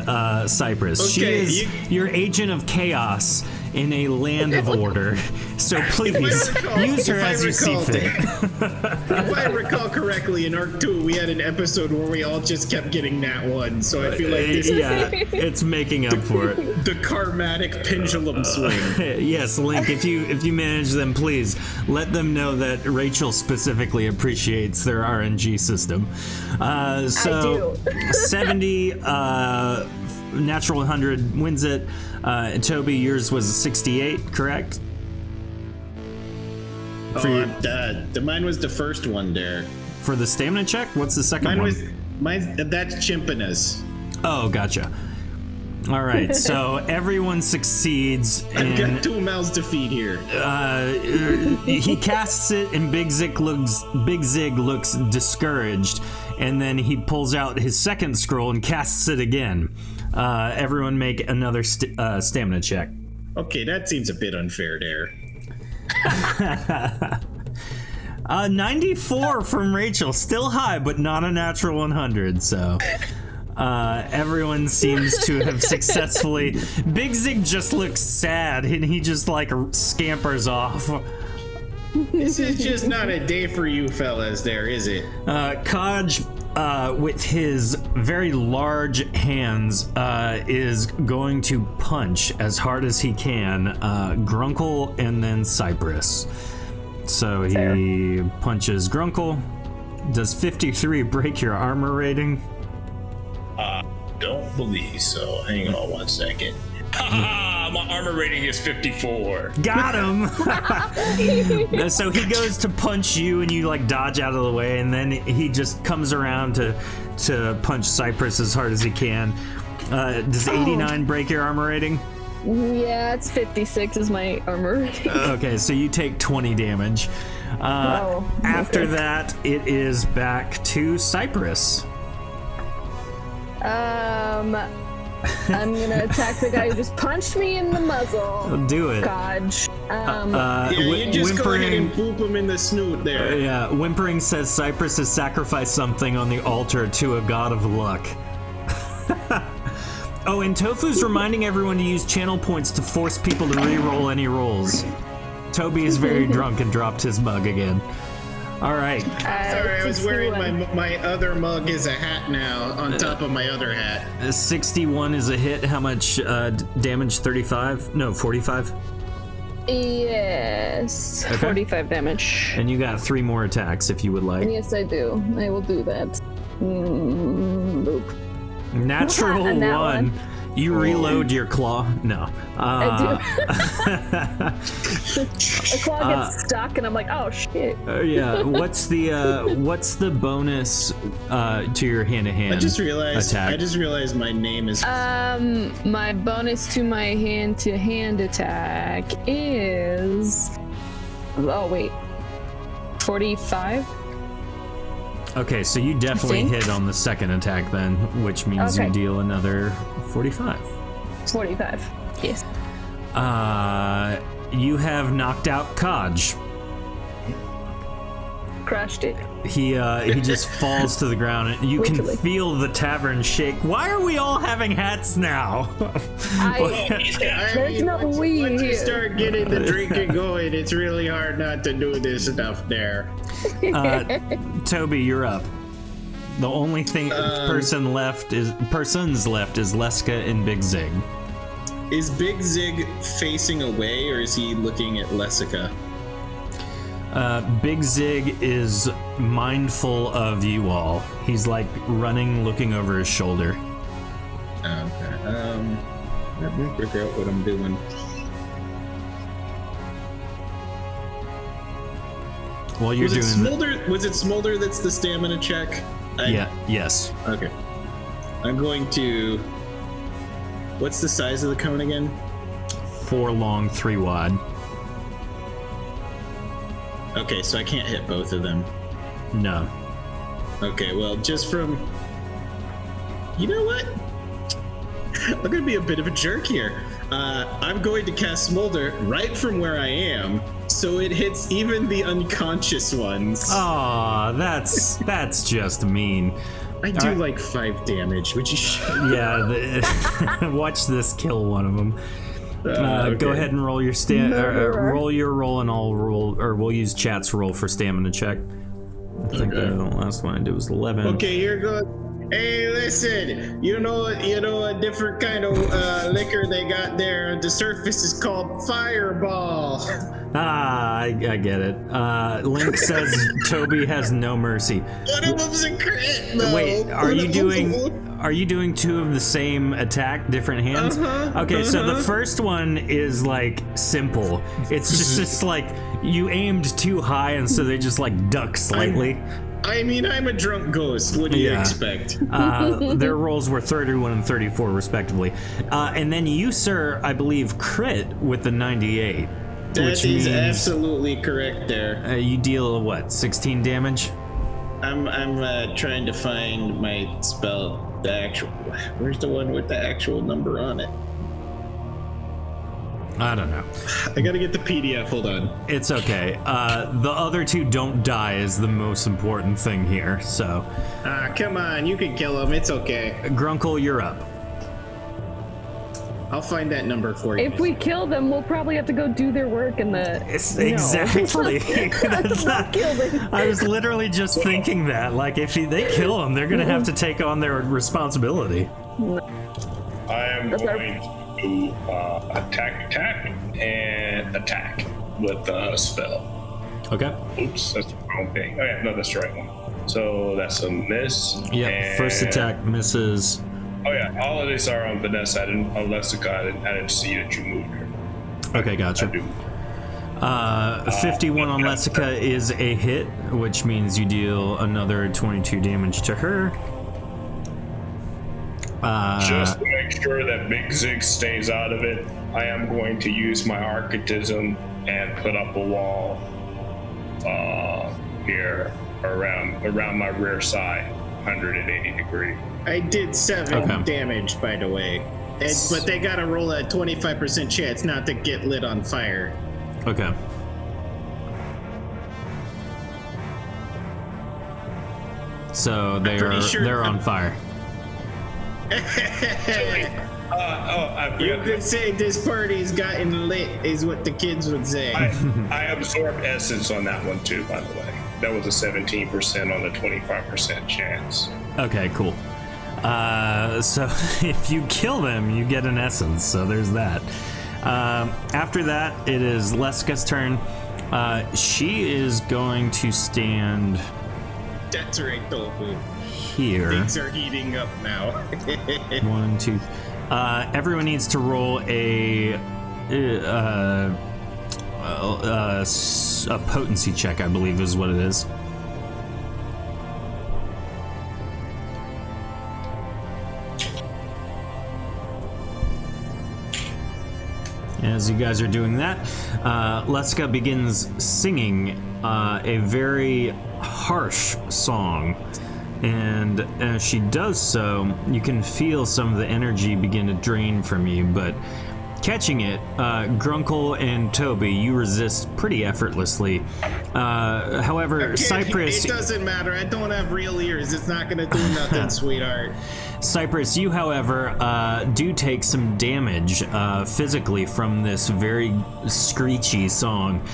Cypress. She Okay, is your agent of chaos in a land of order. So please use her as you see fit. If I recall correctly, in Arc 2, we had an episode where we all just kept getting nat 1, so I feel like this Yeah, it's making up for it. the karmatic pendulum swing. Yes, Link, if you manage them, please let them know that Rachel specifically appreciates their RNG system. So 70 natural 100 wins it. Toby, yours was 68, correct? Mine was the first one there. For the stamina check, what's the second one? That's Chimpina's. Oh, gotcha. All right, so everyone succeeds. I've got 2 mouths to feed here. He casts it, and Big Zig looks discouraged, and then he pulls out his second scroll and casts it again. Everyone make another stamina check. Okay, that seems a bit unfair there. 94 from Rachel, still high, but not a natural 100. So everyone seems to have successfully. Big Zig just looks sad, and he just like scampers off. This is just not a day for you fellas there, is it? Kaj, with his very large hands, is going to punch as hard as he can Grunkle and then Cypress. So he punches Grunkle. Does 53 break your armor rating? Don't believe so. Hang on 1 second. My armor rating is 54. Got him! So he goes to punch you, and you like dodge out of the way, and then he just comes around to punch Cypress as hard as he can. Does 89 break your armor rating? Yeah, it's 56 is my armor rating. Okay, so you take 20 damage. After that, it is back to Cypress. I'm gonna attack the guy who just punched me in the muzzle. Do it. Godge. You just go ahead and boop him in the snoot there. Yeah, Whimpering says Cypress has sacrificed something on the altar to a god of luck. Oh, and Tofu's reminding everyone to use channel points to force people to re-roll any rolls. Toby is very drunk and dropped his mug again. All right. Sorry, I was wearing my other mug is a hat now on top of my other hat. 61 is a hit. How much damage? 35? No, 45? Yes. Okay. 45 damage. And you got 3 more attacks if you would like. Yes, I do. I will do that. Boop. Natural 1. You reload your claw? No. I do. The claw gets stuck, and I'm like, oh shit. Yeah. What's the bonus to your hand-to-hand I just realized my name is. My bonus to my hand-to-hand attack is. Oh wait. 45. Okay, so you definitely hit on the second attack then, which means you deal another 45. 45, yes. You have knocked out Kaj. Crushed it. He just falls to the ground, and you can feel the tavern shake. Why are we all having hats now? There's no we Once you here. start getting the drinking going, it's really hard not to do this stuff there. Toby, you're up. The only thing persons left is Leska and Big Zig. Is Big Zig facing away, or is he looking at Lessica? Big Zig is mindful of you all. He's like running, looking over his shoulder. Okay. Let me figure out what I'm doing. While you're doing Smolder? Was it Smolder that's the stamina check? Yes. Okay. I'm going to. What's the size of the cone again? 4 long, 3 wide. Okay, so I can't hit both of them. No. Okay, well, just from. You know what? I'm gonna be a bit of a jerk here. I'm going to cast Smolder right from where I am, so it hits even the unconscious ones. Aw, that's just mean. I do like 5 damage, which is Yeah, watch this kill one of them. okay. Go ahead and roll your roll your roll, and I'll roll, or we'll use chat's roll for stamina check. I think the last one I did was 11. Okay, here goes. Hey, listen, you know a different kind of liquor they got there at the surface is called Fireball. I get it. Link says Toby has no mercy. One of them's a crit, though. Wait, are you doing 2 of the same attack, different hands? Okay, so the first one is like simple. It's just like you aimed too high, and so they just like duck slightly. I mean, I'm a drunk ghost. What do you expect? Their rolls were 31 and 34, respectively. And then you, sir, I believe, crit with the 98. That is absolutely correct there. You deal, what, 16 damage? I'm trying to find my spell. The actual. Where's the one with the actual number on it? I don't know. I gotta get the PDF. Hold on. It's okay. The other 2 don't die is the most important thing here, so. Come on. You can kill them. It's okay. Grunkle, you're up. I'll find that number for you. If we kill them, we'll probably have to go do their work in the. Exactly. That's not, kill them. I was literally just thinking that. Like, if they kill them, they're gonna have to take on their responsibility. I am going to attack, and attack with a spell. Okay. Oops, that's the wrong thing. Oh yeah, no, that's the right one. So that's a miss. Yeah, first attack misses. Oh yeah, all of these are on Vanessa. On Lessica, I didn't see that you moved her. Okay, gotcha. I do. 51 on Lessica is a hit, which means you deal another 22 damage to her. Just to make sure that Big Zig stays out of it, I am going to use my archetism and put up a wall here around my rear side, 180 degree. I did 7 damage, by the way. But they gotta roll a 25% chance not to get lit on fire. Okay. So they're on fire. You could say this party's gotten lit, is what the kids would say. I absorbed essence on that one too, by the way. That was a 17% on the 25% chance. Okay, cool. So if you kill them, you get an essence. So there's that. After that, it is Leska's turn. She is going to stand. That's right, Tofu. Here. Things are heating up now. 1, 2. Everyone needs to roll a potency check, I believe is what it is. As you guys are doing that, Leska begins singing a very harsh song. And as she does so, you can feel some of the energy begin to drain from you, but catching it, Grunkle and Toby, you resist pretty effortlessly. However, Cypress... It doesn't matter. I don't have real ears. It's not going to do nothing, sweetheart. Cypress, you, however, do take some damage physically from this very screechy song.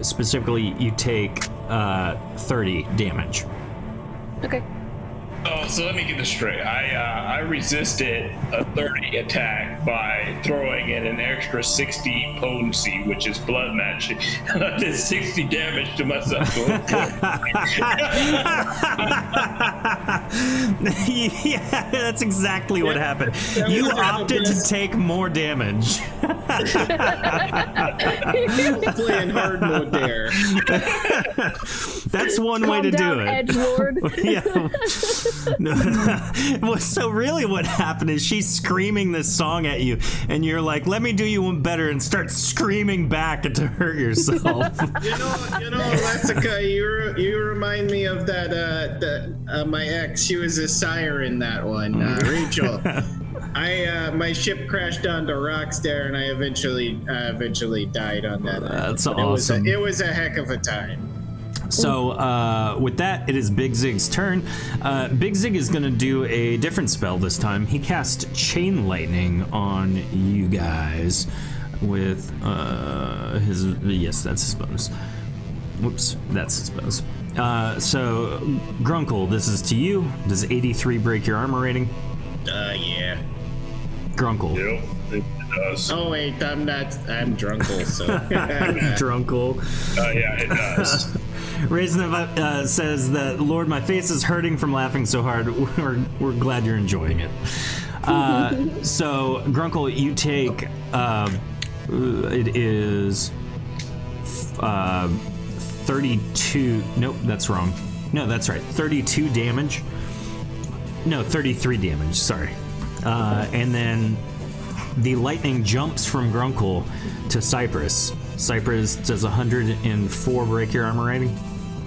Specifically, you take 30 damage. Okay. Oh, so let me get this straight. I resisted a 30 attack by throwing in an extra 60 potency, which is blood matching. I did 60 damage to myself. Yeah, that's exactly what happened. You opted to take more damage. Playing hard mode there. That's one way to do it. Edgelord. Yeah. Well, so really what happened is she's screaming this song at you, and you're like, let me do you one better, and start screaming back to hurt yourself. You know, Lessica, you remind me of that, my ex. She was a siren, that one, Rachel. My ship crashed onto rocks there, and I eventually died on that. That's awesome. It was a heck of a time. So with that, it is Big Zig's turn. Big Zig is going to do a different spell this time. He cast Chain Lightning on you guys with his... Yes, that's his bonus. Whoops, that's his bonus. So, Grunkle, this is to you. Does 83 break your armor rating? Yeah. Grunkle. Yep, it does. Oh wait, I'm Drunkle, so. Drunkle. Yeah, it does. Raisin says that, Lord, my face is hurting from laughing so hard. We're glad you're enjoying it. So, Grunkle, you take, it is 32. Nope, that's wrong. No, that's right. 32 damage. No, 33 damage, sorry. And then the lightning jumps from Grunkle to Cypress. Cypress, does 104 break your armor rating?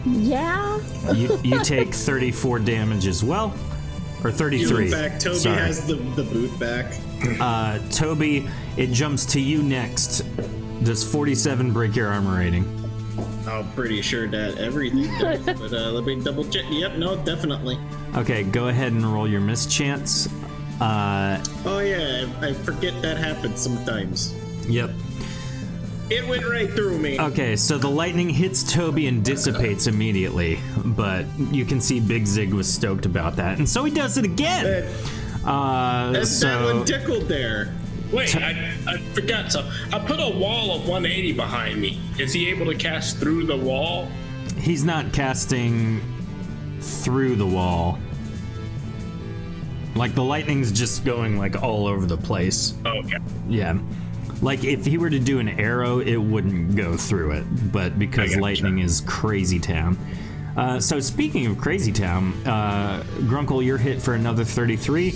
Yeah. You take 34 damage as well. Or 33. In fact, Toby Sorry. has the boot back. Toby, it jumps to you next. Does 47 break your armor rating? I'm pretty sure that everything does, but let me double check. Yep, no, definitely. Okay, go ahead and roll your mischance. Oh yeah, I forget that happens sometimes. Yep. It went right through me. Okay, so the lightning hits Toby and dissipates immediately, but you can see Big Zig was stoked about that, and so he does it again. That one tickled there. Wait, I forgot. So I put a wall of 180 behind me. Is he able to cast through the wall? He's not casting through the wall. Like, the lightning's just going, like, all over the place. Okay. Yeah. Like, if he were to do an arrow, it wouldn't go through it. But because lightning is Crazy Town. So, speaking of Crazy Town, Grunkle, you're hit for another 33.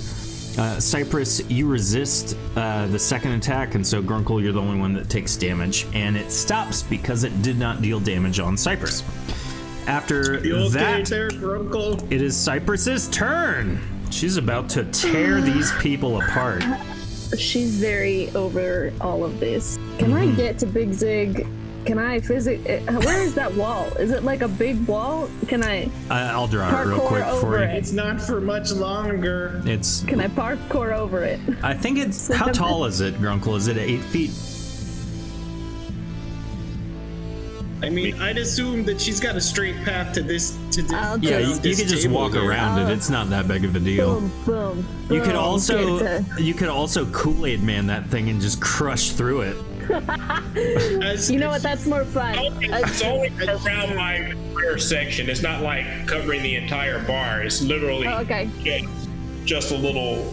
Cypress, you resist the second attack, and so Grunkle, you're the only one that takes damage. And it stops because it did not deal damage on Cypress. After that, there, Grunkle? it is Cypress's turn. She's about to tear these people apart. She's very over all of this. Can I get to Big Zig? Can I where is that wall? Is it like a big wall? Can I I'll draw it real parkour quick for over you. it? It's not for much longer. Can I parkour over it? I think it's... How tall is it, Grunkle? Is it 8 feet? I mean, I'd assume that she's got a straight path to this. I'll Yeah, you just- could just walk around it. It's not that big of a deal. Boom, boom. You could boom, also get it you could also Kool-Aid Man that thing and just crush through it. You know what? That's more fun. It's only around my square section. It's not like covering the entire bar. It's literally okay. just a little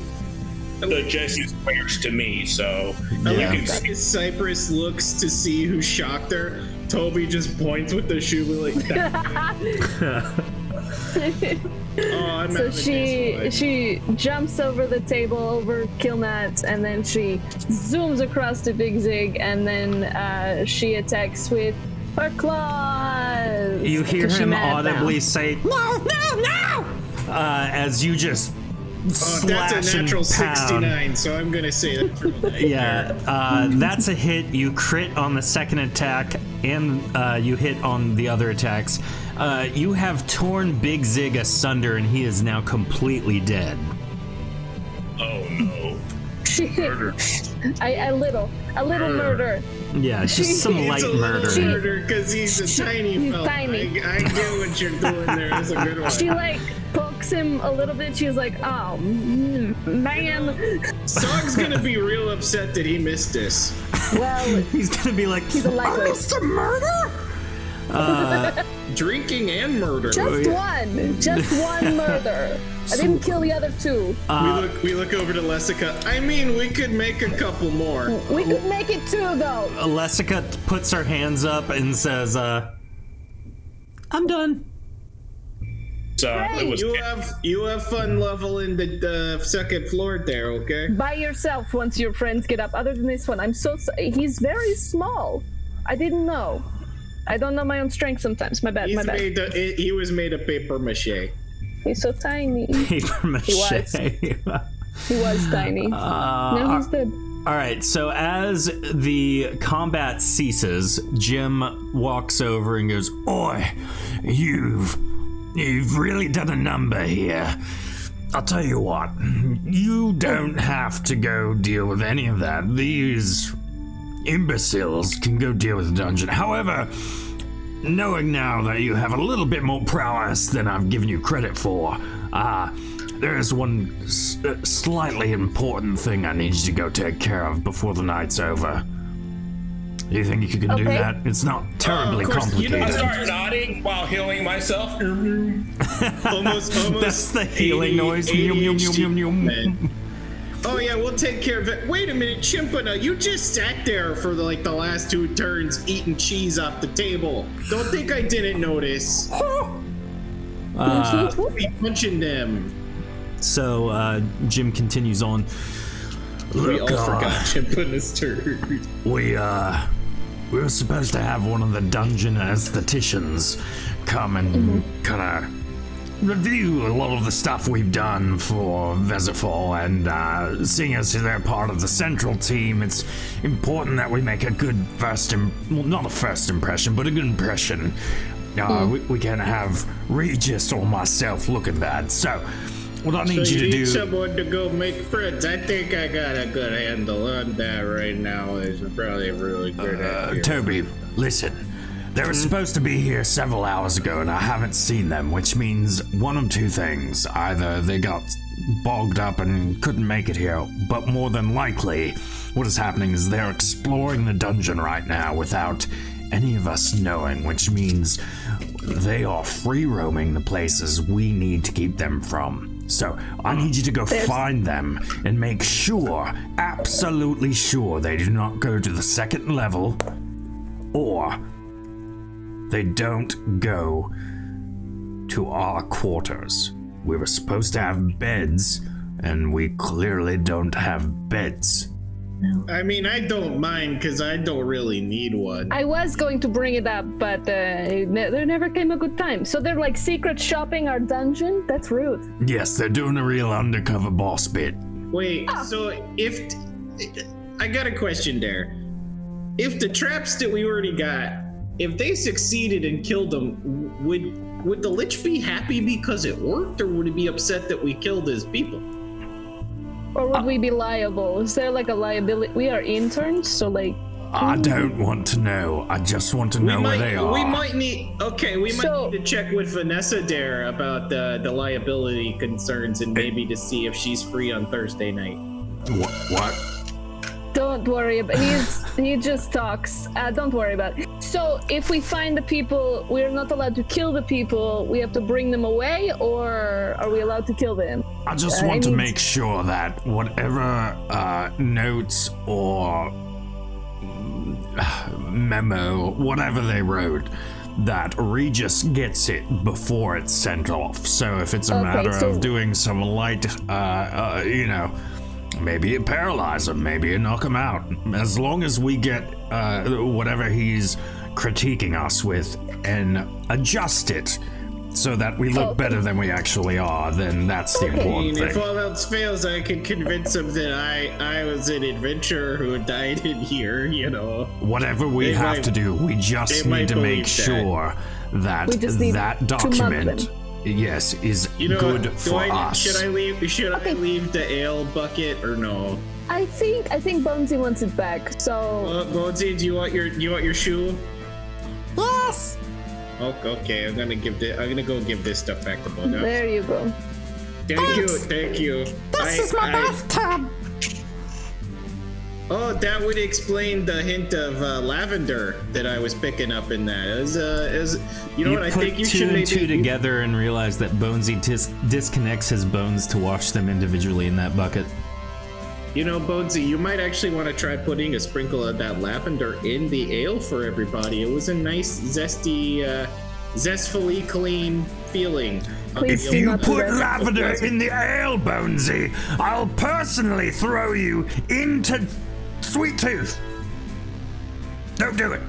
adjacent squares to me. So Yeah. you can see. As Cypress looks to see who shocked her, Toby just points with the shoe like that. I'm So having this she jumps over the table, over Killnat, and then she zooms across to Big Zig, and then she attacks with her claws. You hear 'Cause she him mad now. audibly say, "No, no, no!" As you just slash that's a natural and pound. 69, so I'm gonna say that's really Yeah, that's a hit. You crit on the second attack, and you hit on the other attacks. You have torn Big Zig asunder, and he is now completely dead. Oh no! a little murder. Yeah, just some It's light a little murder. murder because he's a tiny fella. Tiny. I get what you're doing there. It's a good one. She like pokes him a little bit. She's like, "Oh man." Sog's gonna be real upset that he missed this. Well, He's gonna be like, he's a lightweight. "Mr. Murder?" Drinking and murder. Just one murder. I didn't kill the other two. We look over to Lessica. I mean, we could make a couple more. We could make it two though. Lessica puts her hands up and says, "I'm done." So it was. You have fun leveling the second floor there, okay? By yourself once your friends get up. Other than this one, I'm so he's very small. I didn't know. I don't know my own strength sometimes. My bad. He was made of paper mache. He's so tiny. Paper mache. He was tiny. Now he's dead. All right, so as the combat ceases, Jim walks over and goes, Oi, you've really done a number here. I'll tell you what, you don't have to go deal with any of that. These imbeciles can go deal with the dungeon. However, knowing now that you have a little bit more prowess than I've given you credit for, there is one slightly important thing I need you to go take care of before the night's over. You think you can do that? It's not terribly complicated. I start nodding while healing myself. Almost. That's the healing noise. Oh yeah, we'll take care of it. Wait a minute, Chimpana, you just sat there for the last 2 turns eating cheese off the table. Don't think I didn't notice. Be punching them. So Jim continues on. We all forgot Chimpana's turn. We were supposed to have one of the Dungeon Aestheticians come and kind of review a lot of the stuff we've done for Vesifal, and seeing as they're part of the central team, it's important that we make a good not a first impression, but a good impression. We can't have Regis or myself looking bad, so what I need you to do... someone to go make friends. I think I got a good handle on that right now. It's probably really good. Toby, listen. They were supposed to be here several hours ago, and I haven't seen them, which means one of 2 things. Either they got bogged up and couldn't make it here, but more than likely, what is happening is they're exploring the dungeon right now without any of us knowing, which means they are free roaming the places we need to keep them from. So I need you to go find them and make sure, absolutely sure, they do not go to the 2nd level, or they don't go to our quarters. We were supposed to have beds, and we clearly don't have beds. I mean, I don't mind because I don't really need one. I was going to bring it up, but there never came a good time. So they're secret shopping our dungeon? That's rude. Yes, they're doing a real undercover boss bit. Wait, so if... I got a question there. If the traps that we already got, if they succeeded and killed them, would the Lich be happy because it worked, or would he be upset that we killed his people? Or would we be liable? Is there a liability? We are interns, so I don't want to know. I just want to know where they are. We might need to check with Vanessa there about the liability concerns, and maybe to see if she's free on Thursday night. What? Don't worry about it. He just talks. Don't worry about it. So if we find the people, we're not allowed to kill the people. We have to bring them away, or are we allowed to kill them? I just want to make sure that whatever notes or memo, whatever they wrote, that Regis gets it before it's sent off. So if it's a matter of doing some light, maybe it paralyze him, maybe it knock him out. As long as we get whatever he's critiquing us with and adjust it so that we look better than we actually are, then that's the important thing. If all else fails, I can convince him that I was an adventurer who died in here, Whatever we have to do, we just need to make sure that that document... Yes, is good for us. Should I leave the ale bucket or no? I think Bonesy wants it back. So Bonesy, do you want your shoe? Yes. Okay, I'm gonna go give this stuff back to Bonesy. There you go. Thank you. This is my bathtub. Oh, that would explain the hint of lavender that I was picking up in that. I think you should maybe... put 2 and 2 together and realize that Bonesy disconnects his bones to wash them individually in that bucket. Bonesy, you might actually want to try putting a sprinkle of that lavender in the ale for everybody. It was a nice, zesty, zestfully clean feeling. If you put lavender in the ale, Bonesy, I'll personally throw you into Sweet Tooth. Don't do it.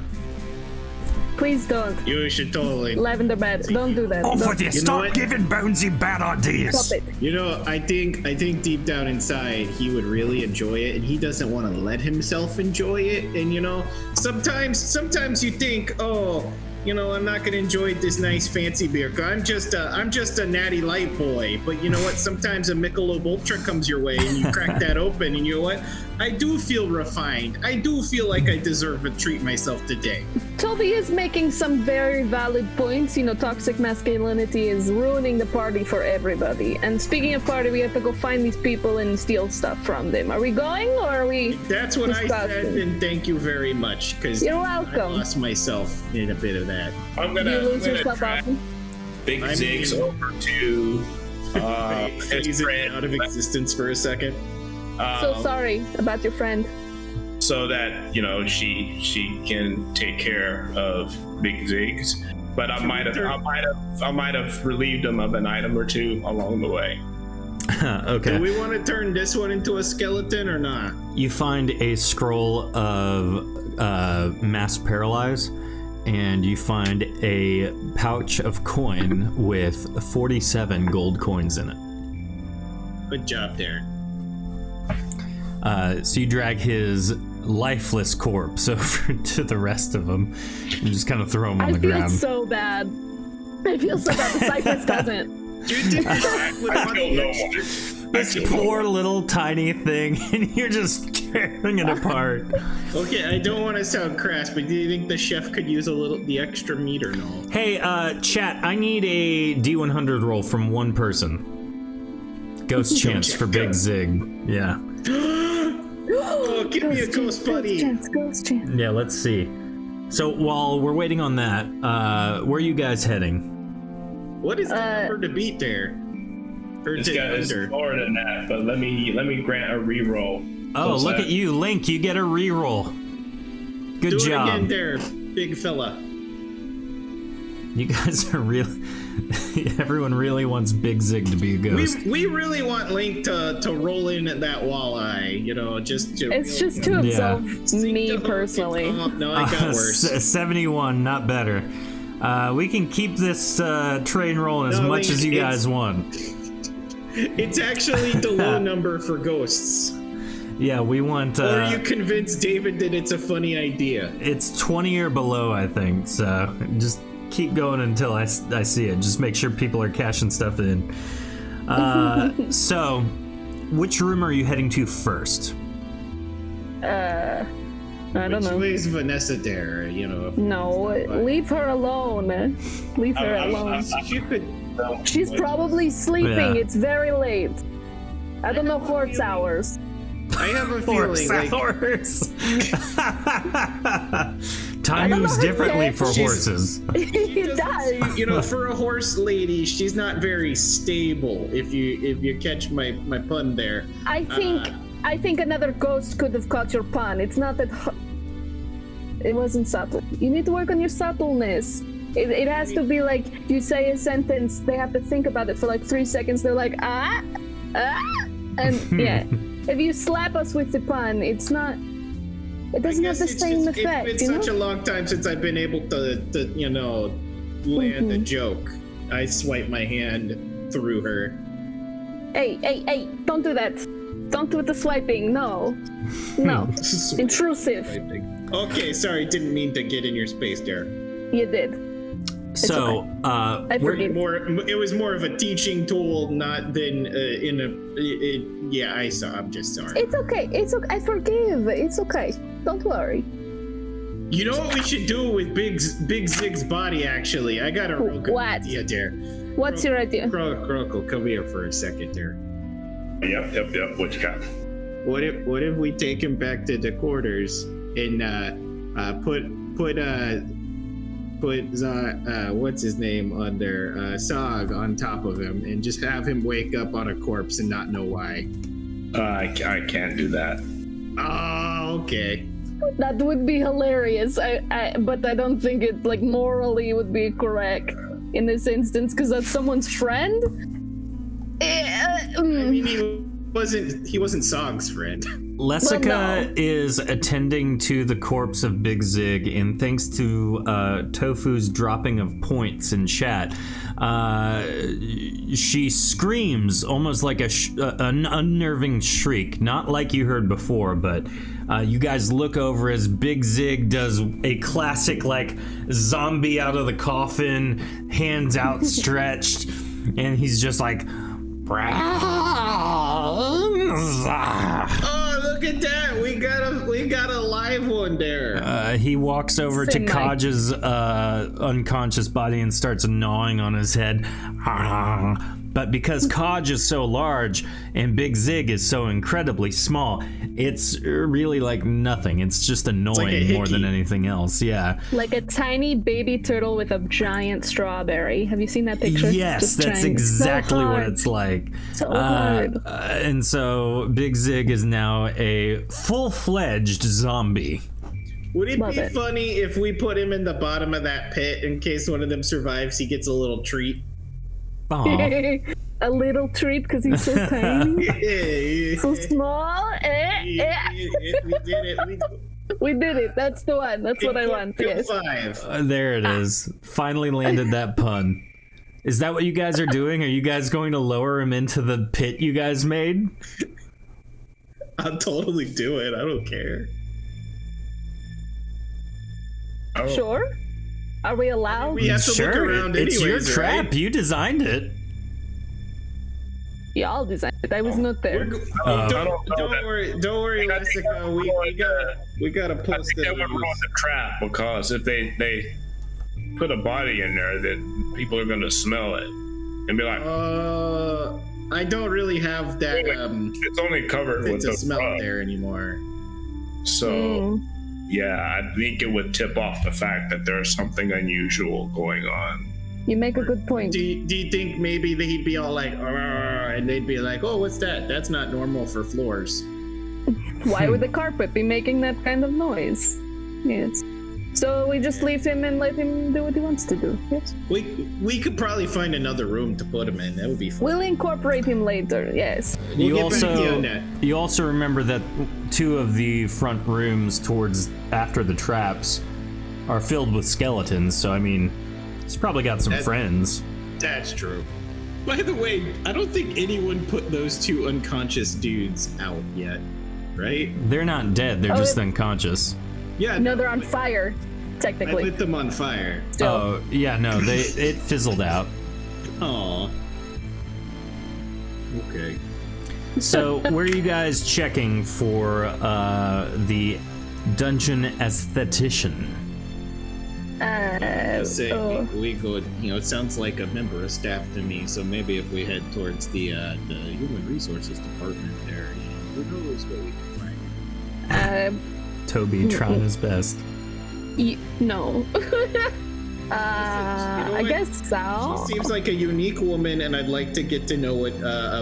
Please don't. You should totally. Lavender bed. Don't do that. Off Don't- with you! know Stop what? giving Bonesy bad ideas! Stop it. You know, I think deep down inside he would really enjoy it, and he doesn't want to let himself enjoy it. And you know, sometimes you think, oh, you know, I'm not gonna enjoy this nice fancy beer. I'm just a natty light boy. But you know what? Sometimes a Michelob Ultra comes your way, and you crack that open, and you know what? I do feel refined. I do feel like I deserve to treat myself today. Toby is making some very valid points. You know, toxic masculinity is ruining the party for everybody. And speaking of party, we have to go find these people and steal stuff from them. Are we going, or are we? That's what I said, discussing? and thank you very much, because You're I welcome. lost myself in a bit of that. I'm Do gonna, you lose I'm your gonna stuff drag often? Big I Ziggs mean- over to his Phase it friend, out of existence for a second. So sorry about your friend. so that you know she can take care of Big Ziggs. But I might have relieved him of an item or two along the way. Okay. Do we want to turn this one into a skeleton or not? You find a scroll of mass paralyze, and you find a pouch of coin with 47 gold coins in it. Good job, Darren. So you drag his lifeless corpse over to the rest of them and just kind of throw him on I the feel ground. so bad. I feel so bad. The Cypress doesn't. Do you think this would I want killed the no extra- one. This poor little tiny thing, and you're just tearing it apart. Okay, I don't want to sound crass, but do you think the chef could use the extra meat or no? Hey, chat, I need a D100 roll from one person. Ghost chance for Big Zig. Yeah. Oh, give me a ghost buddy. Ghost chance. Yeah, let's see. So while we're waiting on that, where are you guys heading? What is the number to beat there? Or It's to got it's under? lower than that, but let me grant a reroll. Oh, What's look that? at you, Link. You get a reroll. Good Do job. it again there, big fella. You guys are really. Everyone really wants Big Zig to be a ghost. We really want Link to roll in at that walleye, you know, just to. It's just to Yeah. absolve me personally. Oh, no, it got worse. 71, not better. We can keep this train rolling as No, much Link, as you it's- guys want. It's actually the low number for ghosts. Yeah, we want. Or you convince David that it's a funny idea. It's 20 or below, I think. So just keep going until I see it. Just make sure people are cashing stuff in. So, which room are you heading to first? I don't Which know. way's Vanessa there, you know? No, leave her alone. Leave her alone. She could. She's probably sleeping. Yeah. It's very late. I don't know, horse hours. I have a 4 feeling like hours. I Time don't moves know her differently yet. for She's- horses. It does. you know, for a horse lady, she's not very stable. If you catch my pun there. I think another ghost could have caught your pun. It's not that. It wasn't subtle. You need to work on your subtleness. It has to be like you say a sentence. They have to think about it for like 3 seconds. They're like and yeah. If you slap us with the pun, it's not. It doesn't have the same effect. It's You know? such a long time since I've been able to you know, land a joke. I swipe my hand through her. Hey! Don't do that. Don't do the swiping. No. Intrusive. Okay, sorry, didn't mean to get in your space there. You did. So, I forgive. It was more of a teaching tool, not than yeah, I'm just sorry. It's okay. I forgive. It's okay. Don't worry. You know what we should do with Big Zig's body? Actually, I got a real good What? idea there. What's your idea? Croco, come here for a second there. Yep. What you got? What if we take him back to the quarters and put what's his name on there, Sog on top of him, and just have him wake up on a corpse and not know why. I can't do that. Oh, okay. That would be hilarious. But I don't think it like morally would be correct in this instance because that's someone's friend. I mean, he wasn't Sog's friend. Lessica Well, no. is attending to the corpse of Big Zig, and thanks to Tofu's dropping of points in chat, she screams almost like an unnerving shriek, not like you heard before, but you guys look over as Big Zig does a classic like zombie out of the coffin, hands outstretched, and he's just like, Oh, look at that! We got a live one there. he walks over to Same night. Kaj's unconscious body and starts gnawing on his head. But because Kaj is so large and Big Zig is so incredibly small, it's really like nothing. It's just annoying more than anything else. Yeah. Like a tiny baby turtle with a giant strawberry. Have you seen that picture? Yes, Just that's trying- exactly so what hard. it's like. So hard. And so Big Zig is now a full-fledged zombie. Would it Love be it. funny if we put him in the bottom of that pit in case one of them survives? He gets a little treat. Aw. A little treat because he's so tiny, Yeah, so small. we did it. We did it. That's the one. That's what I want. Yes. 5. There it is. Finally landed that pun. Is that what you guys are doing? Are you guys going to lower him into the pit you guys made? I'll totally do it. I don't care. Oh, Sure. Are we allowed? We have to look around It's your anyways, trap. right? You designed it. Y'all designed it. I was not there. Don't worry, Lessica. We gotta I post think it. that would ruin the trap because if they put a body in there, that people are going to smell it and be like, I don't really have that it's only covered with it's the a smell rug. there anymore. So, yeah, I think it would tip off the fact that there's something unusual going on. You make a good point. Do you think maybe he'd be all like, "Arr," and they'd be like, oh, what's that? That's not normal for floors. Why would the carpet be making that kind of noise? Yes. So we just leave him and let him do what he wants to do. Yes. We could probably find another room to put him in. That would be fun. We'll incorporate him later. Yes. You get back to you on that. also remember that 2 of the front rooms towards after the traps are filled with skeletons. So I mean, he's probably got some friends. That's true. By the way, I don't think anyone put those 2 unconscious dudes out yet, right? They're not dead. They're Oh, just unconscious. Yeah. No, they're on but fire, I technically. lit them on fire. Oh yeah, no, it fizzled out. Aw. Okay. So where are you guys checking for the Dungeon Aesthetician? Just say oh. we go. It sounds like a member of staff to me. So maybe if we head towards the human resources department there, who knows what we can find. Toby trying his best. No. know I what? guess so. She seems like a unique woman, and I'd like to get to know what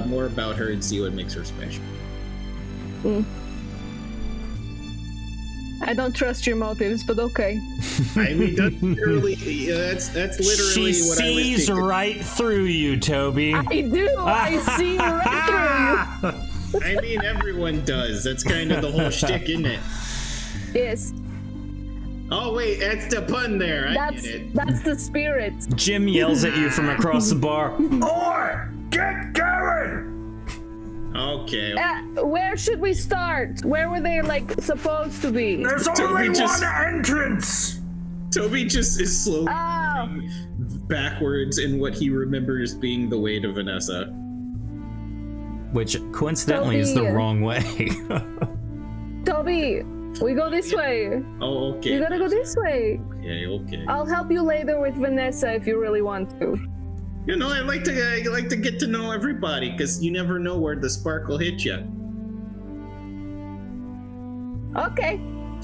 more about her and see what makes her special. I don't trust your motives, but okay. I mean, that's literally She what I was sees thinking. right through you, Toby. I do. I see right through I mean, everyone does. That's kind of the whole shtick, isn't it? you. Yes. Oh wait, that's the pun there. I get it. That's the spirit. Jim yells at you from across the bar. Oi! Get going! Okay. Where should we start? Where were they supposed to be? There's only one entrance! Toby just is slowly Oh, backwards in what he remembers being the way to Vanessa. Which coincidentally is the Toby. wrong way. Toby, we go this way. Oh, okay. You gotta go this way. Okay. I'll help you later with Vanessa if you really want to. I like to get to know everybody because you never know where the spark will hit you. Okay.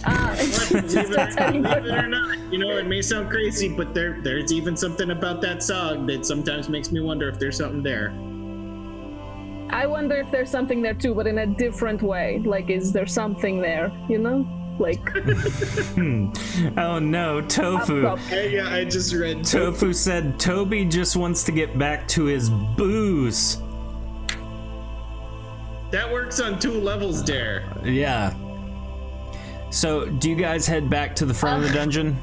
Believe it or not, it may sound crazy, but there's even something about that song that sometimes makes me wonder if there's something there. I wonder if there's something there too, but in a different way. Is there something there? Oh no, Tofu. Yeah, I just read. Tofu said Toby just wants to get back to his booze. That works on 2 levels, Dare. Yeah. So, do you guys head back to the front of the dungeon?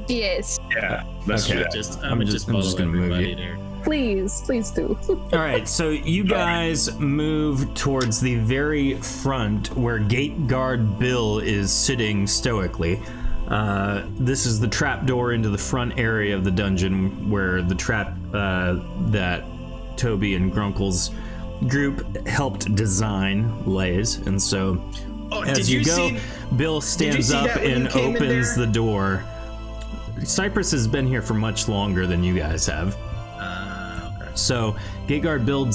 Yes. Yeah, let's do that. I'm just gonna move you. there. Please do. All right, so you guys move towards the very front where gate guard Bill is sitting stoically. This is the trap door into the front area of the dungeon where the trap that Toby and Grunkle's group helped design lays. And so as you go, Bill stands up and opens the door. Cypress has been here for much longer than you guys have. So Gate Guard Bill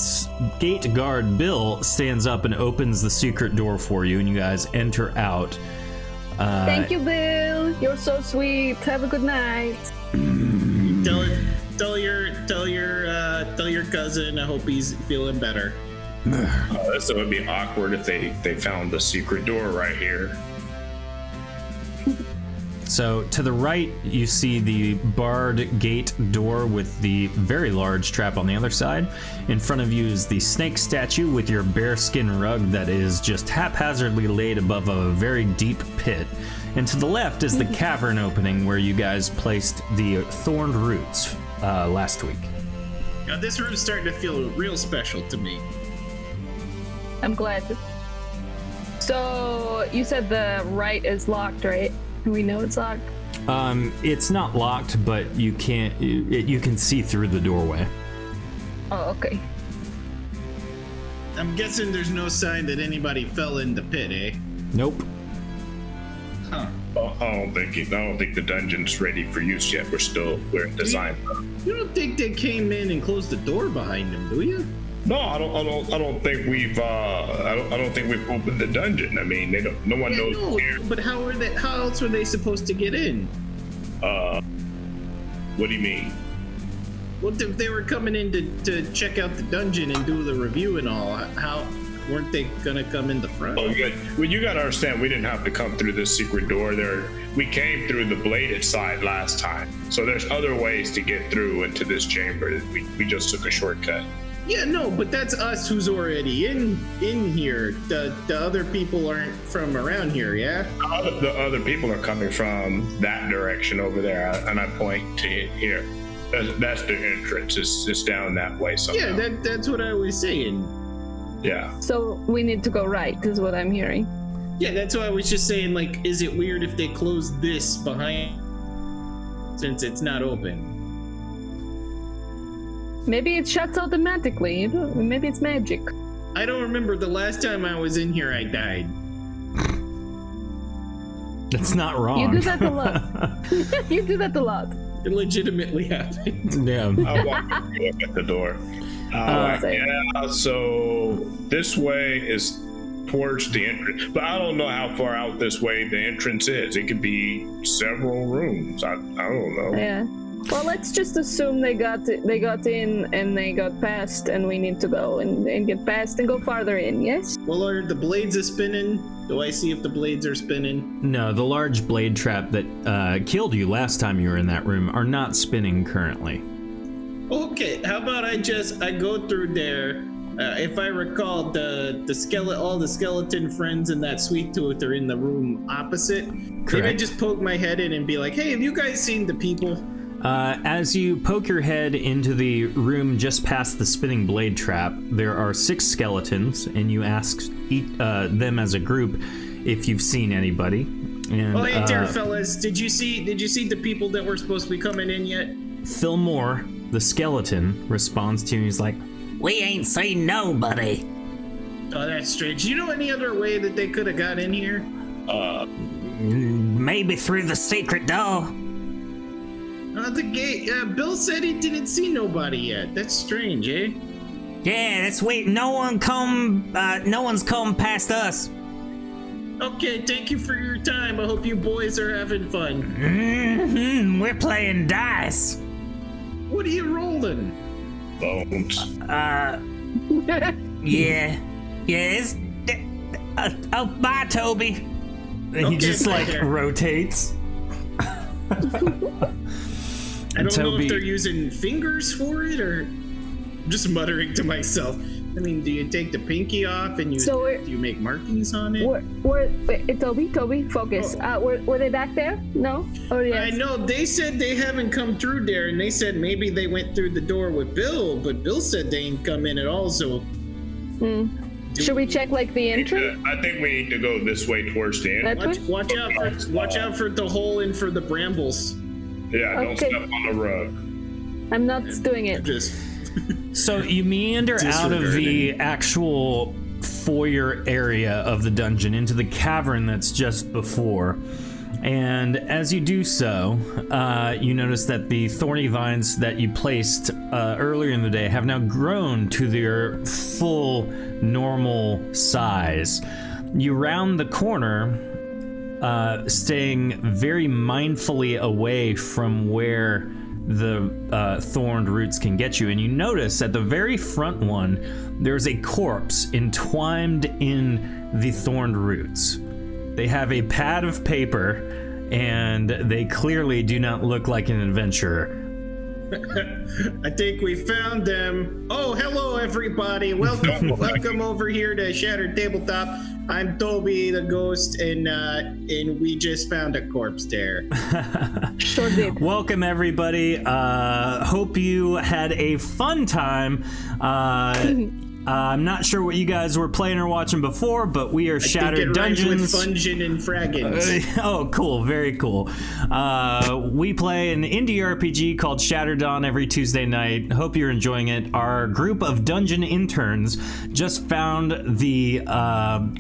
stands up and opens the secret door for you, and you guys enter out. Thank you, Bill. You're so sweet. Have a good night. Tell your cousin. I hope he's feeling better. This would be awkward if they found the secret door right here. So to the right, you see the barred gate door with the very large trap on the other side. In front of you is the snake statue with your bearskin rug that is just haphazardly laid above a very deep pit. And to the left is the cavern opening where you guys placed the thorned roots last week. Now this room's starting to feel real special to me. I'm glad. So you said the right is locked, right? We know it's locked. It's not locked, but you can see through the doorway. Oh, okay. I'm guessing there's no sign that anybody fell in the pit, eh? Nope. Huh. Well, I don't think the dungeon's ready for use yet. We're in design. You don't think they came in and closed the door behind them, do you? No, I don't think we've opened the dungeon. I mean, no one knows. No, here. but how else were they supposed to get in? What do you mean? Well, if they were coming in to check out the dungeon and do the review and all, how weren't they gonna come in the front? Oh, you gotta understand, we didn't have to come through this secret door. We came through the bladed side last time, so there's other ways to get through into this chamber. We just took a shortcut. Yeah, no, but that's us who's already in here. The other people aren't from around here, yeah? The other people are coming from that direction over there, and I point to it here. That's the entrance. It's down that way somehow. Yeah, that's what I was saying. Yeah. So we need to go right, is what I'm hearing. Yeah, that's why I was just saying, like, is it weird if they close this behind since it's not open? Maybe it shuts automatically, you know? Maybe it's magic. I don't remember the last time I was in here I died. That's not wrong. You do that a lot. You do that a lot. It legitimately happened. Yeah. I'll walk up at the door. Yeah, so this way is towards the entrance, but I don't know how far out this way the entrance is. It could be several rooms. I don't know. Yeah. Well, let's just assume they got in and they got past, and we need to go and get past and go farther in. Yes. Well, are the blades spinning? Do I see if the blades are spinning? No, the large blade trap that killed you last time you were in that room are not spinning currently. Okay, how about I go through there. If I recall, all the skeleton friends and that sweet tooth are in the room opposite. Correct. Maybe I just poke my head in and be like, "Hey, have you guys seen the people?" As you poke your head into the room just past the spinning blade trap, there are 6 skeletons, and you ask them as a group if you've seen anybody. And, hey there, fellas, did you see the people that were supposed to be coming in yet? Phil Moore, the skeleton, responds to you. He's like, We ain't seen nobody. Oh, that's strange. You know any other way that they could have got in here? Maybe through the secret door. The gate. Bill said he didn't see nobody yet. That's strange, eh? Yeah, that's weird. No one's come past us. Okay, thank you for your time. I hope you boys are having fun. Mm-hmm. We're playing dice. What are you rolling? Bones. Yeah. Yes. Oh, bye, Toby. and he just like rotates. I don't know if they're using fingers for it or just muttering to myself. I mean, do you take the pinky off and do you make markings on it? Wait, Toby, focus. Were they back there? No? Or yes? I know, they said they haven't come through there, and they said maybe they went through the door with Bill, but Bill said they ain't come in at all, so... Should we check, like, the entrance? I think we need to go this way towards the end. Watch out for the hole and for the brambles. Yeah, don't step on the rug. I'm not doing it. So you meander out of the actual foyer area of the dungeon into the cavern that's just before. And as you do so, you notice that the thorny vines that you placed earlier in the day have now grown to their full normal size. You round the corner, staying very mindfully away from where the thorned roots can get you, and you notice at the very front one there's a corpse entwined in the thorned roots. They have a pad of paper, and they clearly do not look like an adventurer. I think we found them. Oh, hello everybody. Welcome over here to Shattered Tabletop. I'm Toby the ghost, and we just found a corpse there. Sure did. Welcome everybody. Hope you had a fun time. I'm not sure what you guys were playing or watching before, but we are Shattered Dungeons. With Fungin and Fraggins. Oh, cool. Very cool. We play an indie RPG called Shattered Dawn every Tuesday night. Hope you're enjoying it. Our group of dungeon interns just found the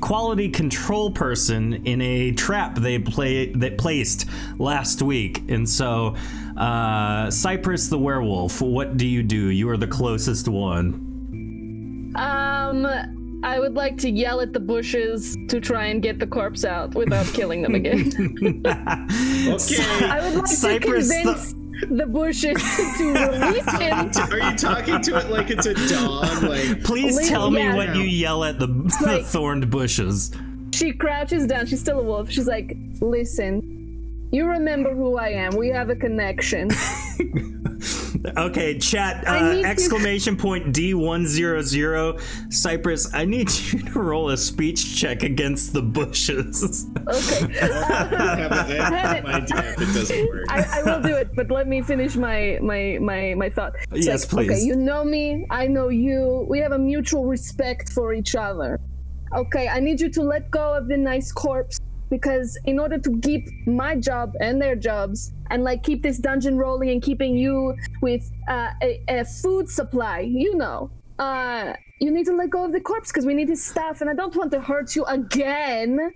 quality control person in a trap they placed last week. And so, Cypress the werewolf, what do? You are the closest one. I would like to yell at the bushes to try and get the corpse out without killing them again. Okay. I would like to convince the bushes to release him. Are you talking to it like it's a dog? Like, please tell me what you yell at the thorned bushes. She crouches down. She's still a wolf. She's like, listen, you remember who I am. We have a connection. Okay, chat, exclamation point D100. Cypress, I need you to roll a speech check against the bushes. Okay. I have no idea if it doesn't work. I will do it, but let me finish my thought. It's yes, please. Okay, you know me, I know you. We have a mutual respect for each other. Okay, I need you to let go of the nice corpse, because in order to keep my job and their jobs and like keep this dungeon rolling and keeping you with a food supply, you need to let go of the corpse because we need his stuff, and I don't want to hurt you again.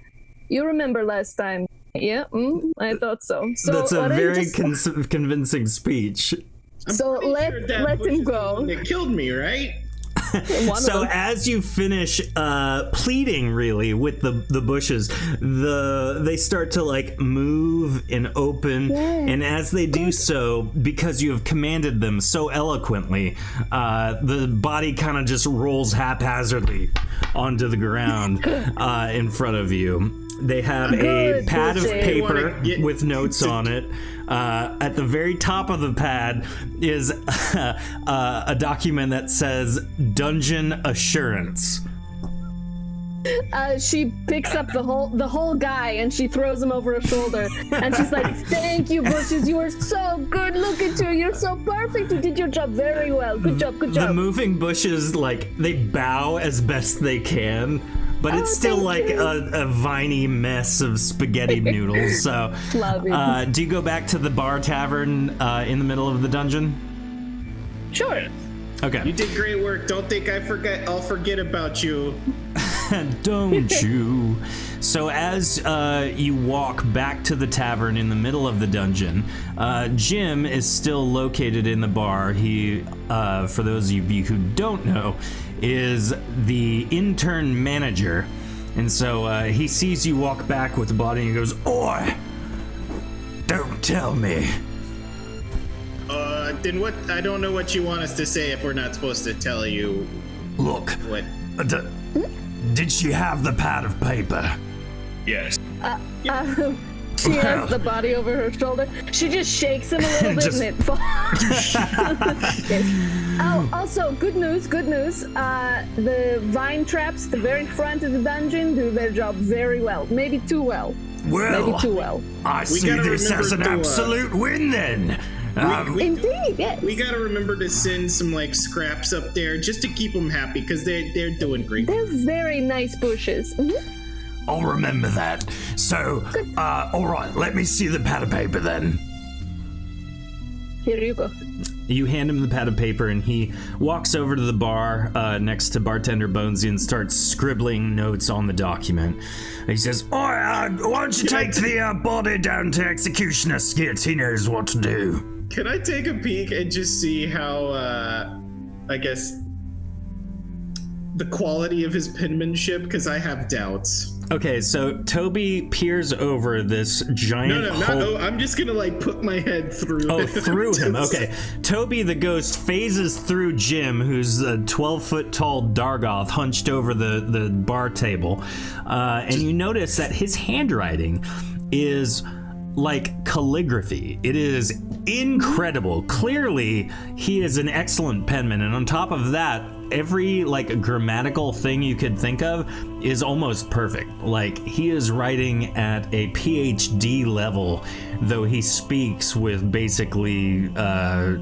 You remember last time? Yeah, I thought so. That's a very convincing speech. So let him go. It killed me, right? So as you finish pleading really with the bushes, they start to like move and open, and as they do so, because you have commanded them so eloquently, the body kind of just rolls haphazardly onto the ground in front of you. They have a pad of paper with notes on it. At the very top of the pad is a document that says Dungeon Assurance. She picks up the whole guy and she throws him over her shoulder, and she's like, "Thank you, bushes. You were so good. Look at you. You're so perfect. You did your job very well. Good job. Good job." The moving bushes they bow as best they can. But it's still like a viney mess of spaghetti noodles. So, do you go back to the bar tavern in the middle of the dungeon? Sure. Okay. You did great work. Don't think I'll forget about you. Don't you? So as you walk back to the tavern in the middle of the dungeon, Jim is still located in the bar. He, for those of you who don't know, is the intern manager. And so he sees you walk back with the body and he goes, "Oi! Don't tell me." Then what? I don't know what you want us to say if we're not supposed to tell you. Look. What? Did she have the pad of paper? Yes. She has the body over her shoulder. She just shakes him a little bit and it falls. Yes. Oh, also, good news. The vine traps at the very front of the dungeon do their job very well. Maybe too well. Maybe too well. I see this as an absolute win then. Indeed, yes. We gotta remember to send some like scraps up there just to keep them happy because they're doing great. They're very nice bushes. Mm-hmm. I'll remember that. So, all right, let me see the pad of paper then. Here you go. You hand him the pad of paper, and he walks over to the bar next to bartender Bonesy and starts scribbling notes on the document. He says, why don't you take the body down to Executioner Skits? He knows what to do. Can I take a peek and just see how, I guess, the quality of his penmanship? Because I have doubts. Okay, so Toby peers over this giant hole. I'm just gonna like put my head through. Oh, through him. Okay. Toby the ghost phases through Jim, who's a 12-foot tall Dargoth hunched over the bar table, and you notice that his handwriting is like calligraphy. It is incredible. Clearly, he is an excellent penman, and on top of that, every like grammatical thing you could think of is almost perfect. Like he is writing at a PhD level, though he speaks with basically a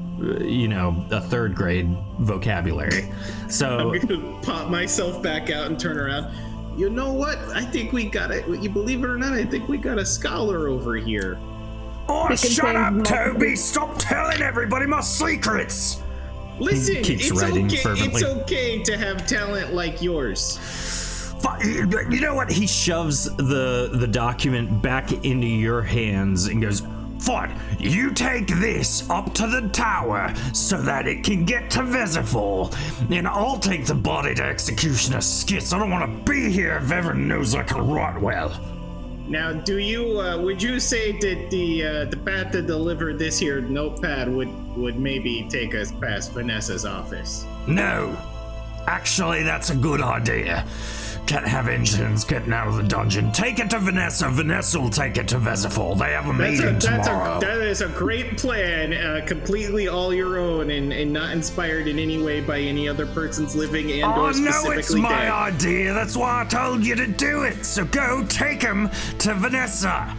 third grade vocabulary. So I'm gonna pop myself back out and turn around. You know what? I think we got it. You believe it or not, I think we got a scholar over here. Oh, shut up, Toby! Stop telling everybody my secrets! Listen, keeps writing it's fervently. okay to have talent like yours. You know what? He shoves the document back into your hands and goes, Fine, you take this up to the tower so that it can get to Vesifal, and I'll take the body to Executioner Skits. I don't want to be here if everyone knows I can write well. Now, would you say that the path to deliver this here notepad would maybe take us past Vanessa's office? No. Actually, that's a good idea. Can't have interns getting out of the dungeon. Take it to Vanessa. Vanessa will take it to Vesifal. They have a meeting tomorrow. That is a great plan. Completely all your own and not inspired in any way by any other person's living and or specifically no, it's my dead. idea. That's why I told you to do it. So go take him to Vanessa.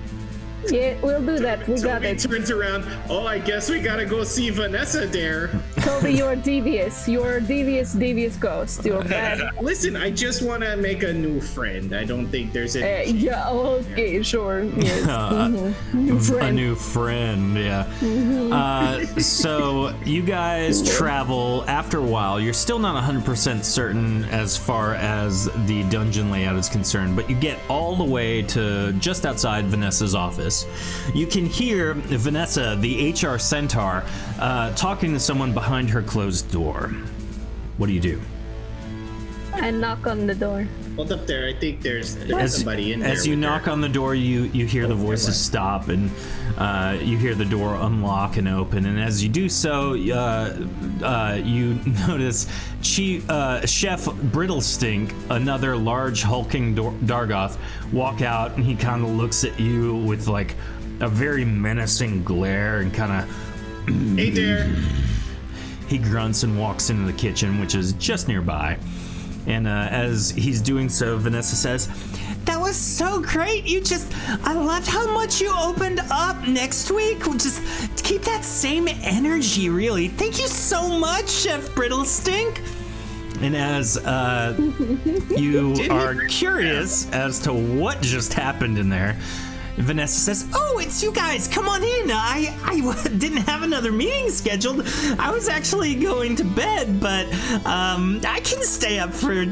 Yeah, we'll do that. We got Toby it. turns around. Oh, I guess we gotta go see Vanessa there. Toby, you're devious. You're a devious ghost. You're bad. Listen, I just want to make a new friend. I don't think there's a... Yeah, okay, sure. Yes. a new friend, yeah. So you guys travel. After a while, you're still not 100% certain as far as the dungeon layout is concerned, but you get all the way to just outside Vanessa's office. You can hear Vanessa, the HR centaur, talking to someone behind her closed door. What do you do? I knock on the door. Hold up there. I think there's somebody in there. As you knock on the door, you hear the voices stop, and you hear the door unlock and open. And as you do so, you notice Chef Brittlestink, another large hulking Dargoth, walk out, and he kind of looks at you with like a very menacing glare and kind of... Hey there. He grunts and walks into the kitchen, which is just nearby. And as he's doing so, Vanessa says, "That was so great. I loved how much you opened up. Next week, we'll just keep that same energy, really. Thank you so much, Chef Brittlestink." And as you are curious as to what just happened in there, Vanessa says, "Oh, it's you guys. Come on in. I didn't have another meeting scheduled. I was actually going to bed, but I can stay up for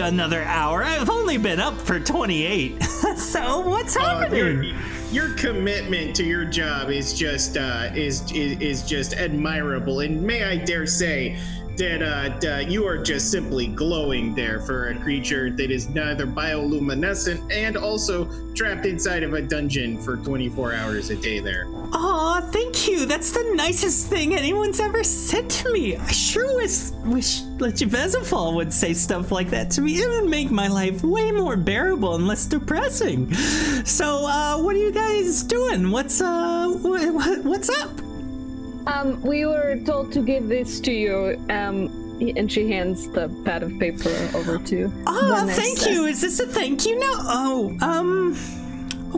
another hour. I've only been up for 28. So what's happening?" Your commitment to your job is just admirable, and may I dare say that you are just simply glowing there for a creature that is neither bioluminescent and also trapped inside of a dungeon for 24 hours a day there. Aw, thank you. That's the nicest thing anyone's ever said to me. I sure wish Vezafol would say stuff like that to me. It would make my life way more bearable and less depressing. So, what are you guys doing? What's up? We were told to give this to you, and she hands the pad of paper over to Vanessa. Thank you. Is this a thank you now?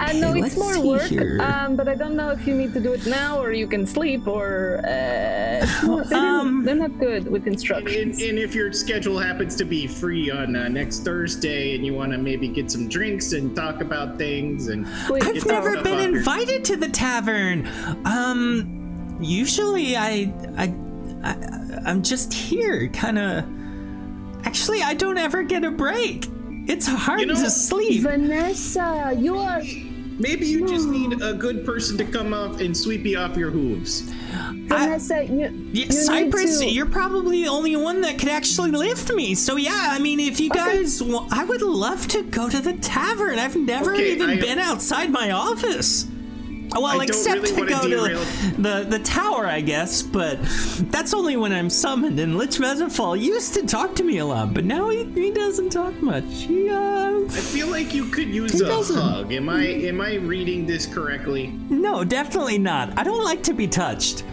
Okay, no, it's more work, here. but I don't know if you need to do it now or you can sleep or they're not good with instructions. And if your schedule happens to be free on next Thursday and you want to maybe get some drinks and talk about things and I've never been invited to the tavern. Usually I'm just here, kind of. Actually, I don't ever get a break. It's hard to sleep. Vanessa, you are... Maybe you just need a good person to come off and sweep you off your hooves. Vanessa, you Cypress, need to... you're probably the only one that could actually lift me. So yeah, I mean, if you guys want, I would love to go to the tavern. I've never been outside my office. Well, except to go to the tower, I guess, but that's only when I'm summoned. And Lich Vezafol used to talk to me a lot, but now he doesn't talk much. I feel like you could use a hug. Am I reading this correctly? No, definitely not. I don't like to be touched.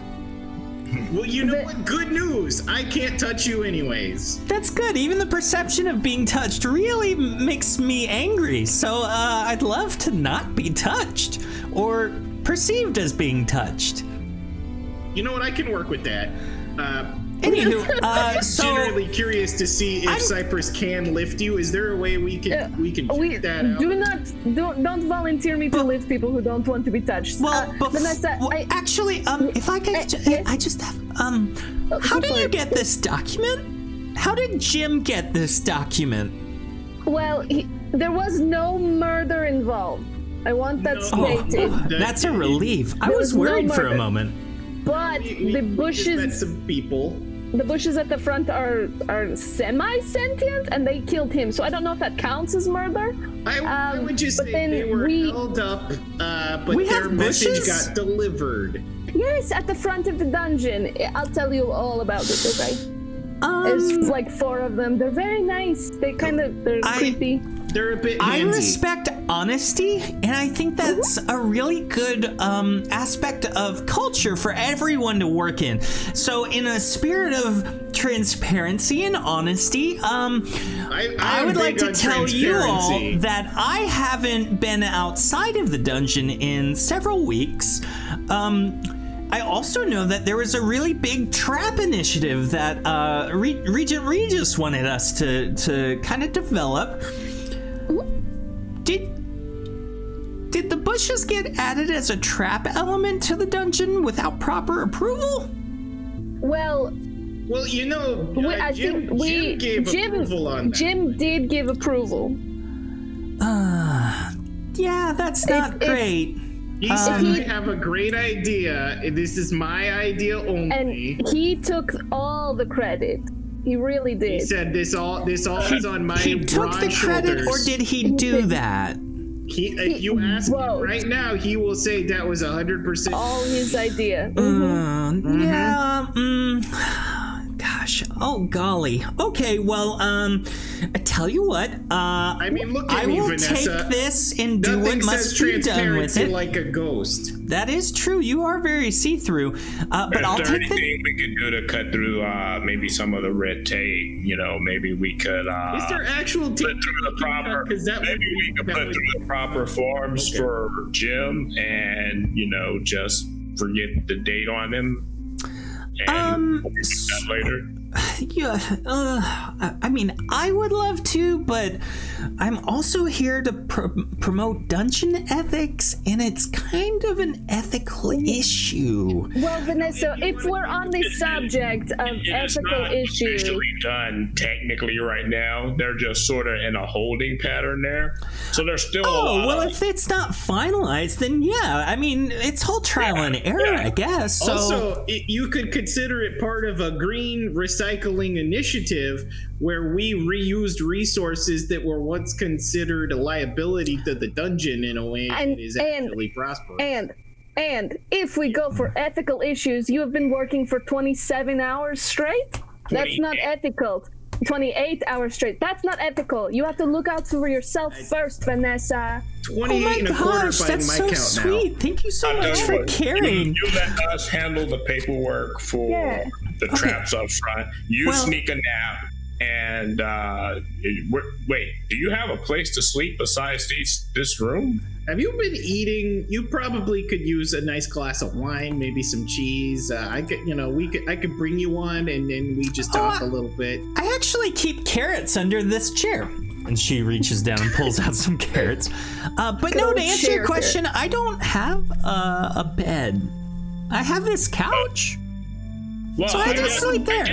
Well, you know what? Good news. I can't touch you anyways. That's good. Even the perception of being touched really makes me angry. So I'd love to not be touched or perceived as being touched. You know what? I can work with that. Anywho, so generally curious to see if Cypress can lift you. Is there a way we can check that out? Don't volunteer me to lift people who don't want to be touched. Well, Vanessa, actually, if I could, I just have how did you get this document? How did Jim get this document? Well, there was no murder involved. I want that stated. That's a relief. I was worried for a moment. But the bushes. Met some people. The bushes at the front are semi-sentient, and they killed him. So I don't know if that counts as murder. I would just say they were held up, but their message got delivered. Yes, at the front of the dungeon. I'll tell you all about it, okay? There's like 4 of them. They're very nice. They're creepy. They're a bit handsy. I respect honesty, and I think that's a really good aspect of culture for everyone to work in. So in a spirit of transparency and honesty, I would like to tell you all that I haven't been outside of the dungeon in several weeks. I also know that there was a really big trap initiative that Regent Regis wanted us to kind of develop. Did the bushes get added as a trap element to the dungeon without proper approval? Well, you know, Jim gave approval on that. Jim did give approval. Yeah, that's not great. He said I have a great idea. This is my idea only. And he took all the credit. He really did. He said this all is on my He took the credit, shoulders. or did he do that? If you ask him right now, he will say that was 100% all his idea. Yeah. Gosh. Oh golly. Okay. Well. I tell you what. I mean, look at me, Vanessa. I will take this and do what must be done with it. Like a ghost. That is true. You are very see-through. But I'll take anything we could do to cut through maybe some of the red tape? You know, maybe we could. Is there actual tape? Put through the proper. Maybe we could put through the proper forms for Jim, and just forget the date on him. And we'll do that later. Yeah, I mean, I would love to, but I'm also here to promote dungeon ethics, and it's kind of an ethical issue. Well, Vanessa, if we're on the subject of ethical issues, it's not officially done technically right now. They're just sort of in a holding pattern there, so there's still. If it's not finalized, then yeah, I mean, it's whole trial and error, I guess. So. Also, you could consider it part of a green recycling initiative where we reused resources that were once considered a liability to the dungeon in a way that is actually prosperous. And And if we go for ethical issues, you have been working for 27 hours straight? That's not ethical. 28 hours straight. That's not ethical. You have to look out for yourself first, Vanessa. 28 and a quarter by that's my so count sweet. now. Thank you so much for caring. You let us handle the paperwork for the traps up front. You sneak a nap. And wait, do you have a place to sleep besides this room? Have you been eating? You probably could use a nice glass of wine, maybe some cheese. I could bring you one, and then we just talk a little bit. I actually keep carrots under this chair. And she reaches down and pulls out some carrots. But no, to answer your question, I don't have a bed. I have this couch. Well, so I just sleep there.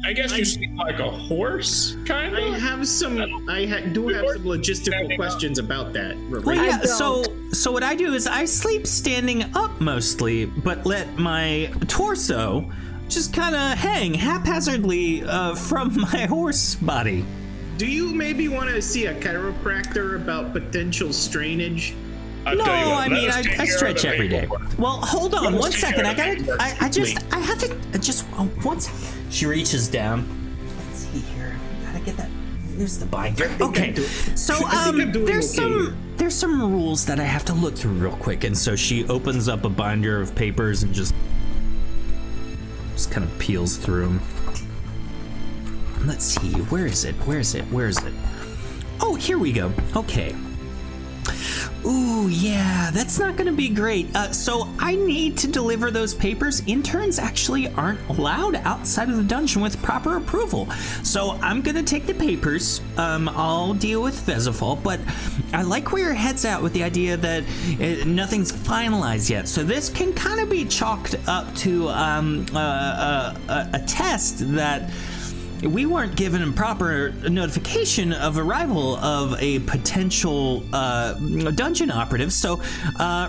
I guess you sleep like a horse, kind of. I have some. I do have some logistical questions about that. Well, yeah. So what I do is I sleep standing up mostly, but let my torso just kind of hang haphazardly from my horse body. Do you maybe want to see a chiropractor about potential strainage? No, I mean, I stretch every day. Well, hold on one second. I have to, just one second. She reaches down. Let's see here. Gotta get that. Here's the binder. Okay. So, there's some rules that I have to look through real quick. And so she opens up a binder of papers and just kind of peels through them. Let's see. Where is it? Oh, here we go. Okay. Ooh, yeah, that's not gonna be great. So I need to deliver those papers. Interns actually aren't allowed outside of the dungeon with proper approval. So I'm gonna take the papers. I'll deal with Vezafol, but I like where your head's at with the idea that nothing's finalized yet. So this can kind of be chalked up to a test that we weren't given a proper notification of arrival of a potential dungeon operative, so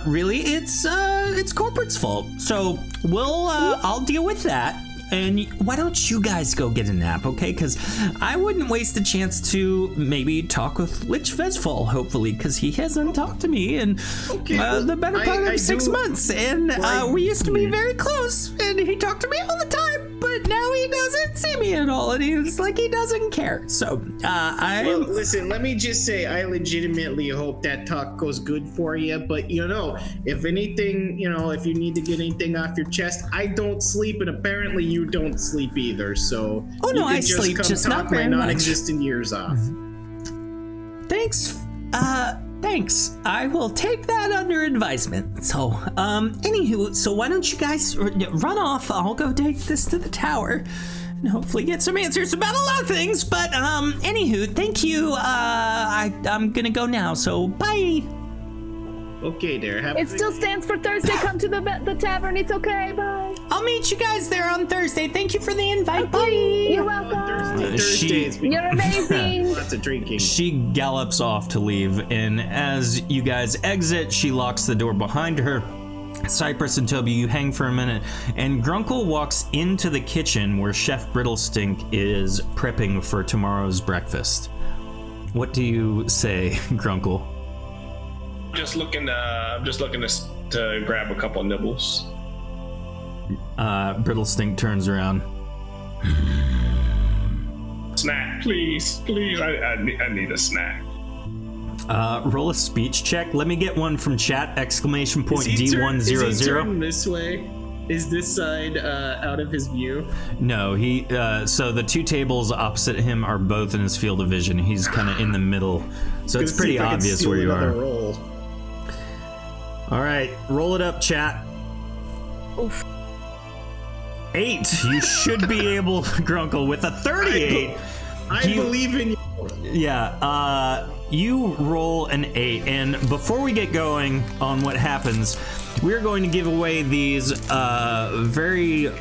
really it's corporate's fault. So I'll deal with that. And why don't you guys go get a nap, okay? Because I wouldn't waste a chance to maybe talk with Lich Vezfall, hopefully, because he hasn't talked to me in the better part of 6 months. And we used to be very close, and he talked to me all the time, but now he doesn't see me at all, and he's like he doesn't care. So Well, listen, let me just say, I legitimately hope that talk goes good for you, but if anything, if you need to get anything off your chest, I don't sleep, and apparently you don't sleep either, so I sleep, just not very my much. non-existent years off. Thanks. I will take that under advisement. So, anywho, so why don't you guys run off? I'll go take this to the tower and hopefully get some answers about a lot of things. But, anywho, thank you. I'm gonna go now, so bye. Okay, there. It still stands for Thursday. Come to the tavern. It's okay. Bye. I'll meet you guys there on Thursday. Thank you for the invite. Bye. You're welcome. Thursdays. You're amazing. Lots of drinking. She gallops off to leave, and as you guys exit, she locks the door behind her. Cypress and Toby, you hang for a minute, and Grunkle walks into the kitchen where Chef Brittlestink is prepping for tomorrow's breakfast. What do you say, Grunkle? I'm just looking to grab a couple of nibbles. Brittlestink turns around. Snack, please. I need a snack. Roll a speech check. Let me get one from chat! Exclamation point Is he D100. turned this way? Is this side out of his view? No, he. So the two tables opposite him are both in his field of vision. He's kind of in the middle, so it's pretty obvious where you are. Roll. All right, roll it up, chat. Oof. 8. You should be able, Grunkle, with a 38. I believe in you. Yeah, you roll an 8, and before we get going on what happens, we're going to give away these very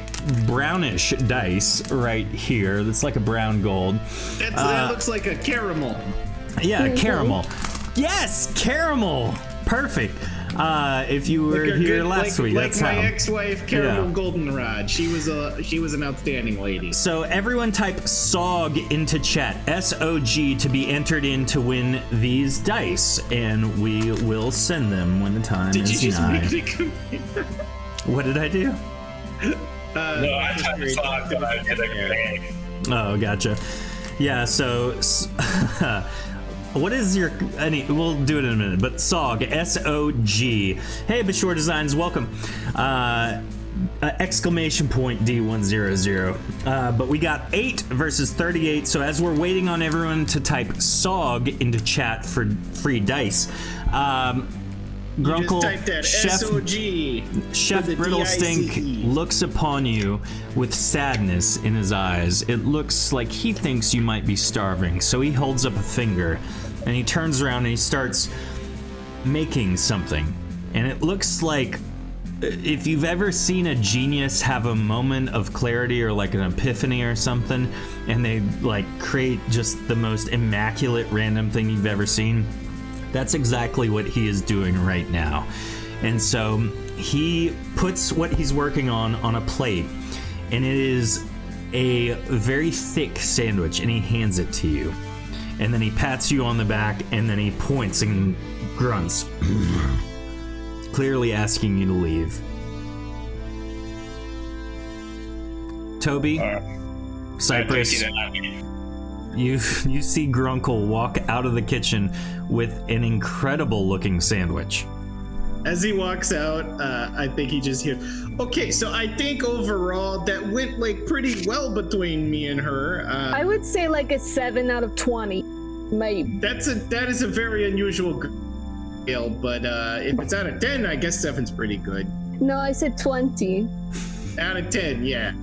brownish dice right here. That's like a brown gold. That looks like a caramel. Yeah, caramel. Yes, caramel. Perfect. if you were here last week. Like That's my how. ex-wife, Caramel Yeah. Goldenrod. She was an outstanding lady. So everyone type SOG into chat, SOG, to be entered in to win these dice, and we will send them when the time Did is you just nigh. make me come in? What did I do? No, I just thought that I did a game. Oh, gotcha. Yeah, so what is your we'll do it in a minute, but SOG, SOG. Hey, Bashore Designs, welcome. Exclamation point D100. But we got 8 versus 38, so as we're waiting on everyone to type SOG into chat for free dice, Grunkle, Just type that SOG. Chef with the Brittlestink DICE. looks upon you with sadness in his eyes. It looks like he thinks you might be starving, so he holds up a finger and he turns around and he starts making something. And it looks like if you've ever seen a genius have a moment of clarity or like an epiphany or something, and they like create just the most immaculate random thing you've ever seen. That's exactly what he is doing right now. And so he puts what he's working on a plate, and it is a very thick sandwich, and he hands it to you. And then he pats you on the back, and then he points and grunts, clearly asking you to leave. Toby, Cypress, you see Grunkle walk out of the kitchen with an incredible looking sandwich. As he walks out, I think he just hears, okay, so I think overall that went like pretty well between me and her. I would say like a 7 out of 20, maybe. That is a very unusual scale, but if it's out of 10, I guess 7's pretty good. No, I said 20. Out of 10, yeah.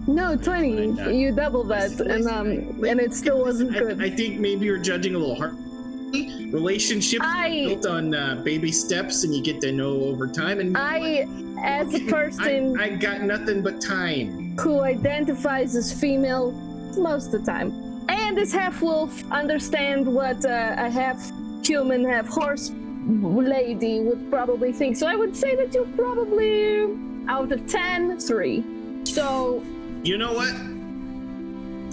No, 20. You double that, and it still wasn't good. I think maybe you're judging a little hard. Relationships built on baby steps, and you get to know over time. And as a person, I got nothing but time. Who identifies as female most of the time, and is half wolf, understand what a half human, half horse lady would probably think. So I would say that you're probably out of 10, 3. So. You know what?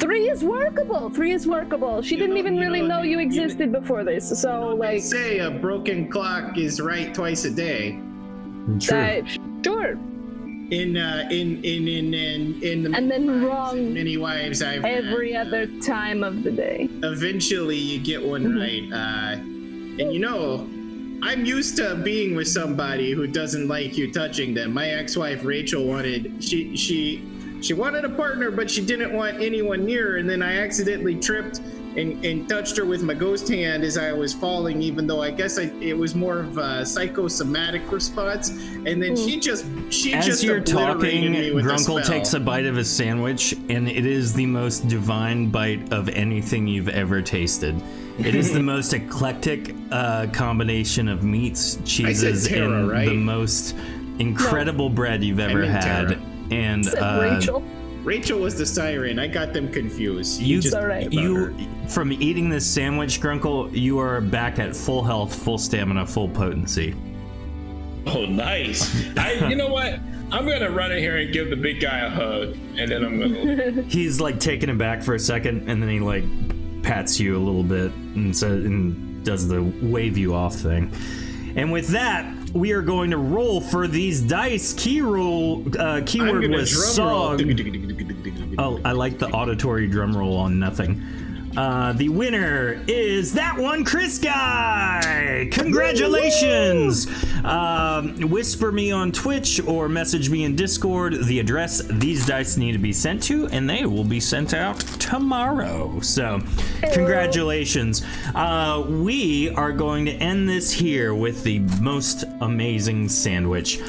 3 is workable. 3 is workable. She didn't even really know you existed before this. So like, they say a broken clock is right twice a day. True. Sure. In the and then wrong many wives I've every had, other time of the day. Eventually, you get one right. And you know, I'm used to being with somebody who doesn't like you touching them. My ex-wife Rachel wanted she wanted a partner, but she didn't want anyone near her, and then I accidentally tripped and touched her with my ghost hand as I was falling, even though I guess it was more of a psychosomatic response. And then she just As you're talking, me with a Grunkle spell. takes a bite of his sandwich, and it is the most divine bite of anything you've ever tasted. It is the most eclectic combination of meats, cheeses, Tara, and right? the most incredible bread you've ever meant had. Tara. And Rachel. Rachel was the siren. I got them confused. You her. from eating this sandwich, Grunkle, you are back at full health, full stamina, full potency. Oh, nice. You know what? I'm going to run in here and give the big guy a hug, and then I'm going to... He's like taken aback for a second, and then he like pats you a little bit and does the wave you off thing. And with that, we are going to roll for these dice. Keyword was SOG. Oh, I like the auditory drum roll on nothing. The winner is that one, Chris Guy. Congratulations. Whisper me on Twitch or message me in Discord the address these dice need to be sent to, and they will be sent out tomorrow. So congratulations. We are going to end this here with the most amazing sandwich.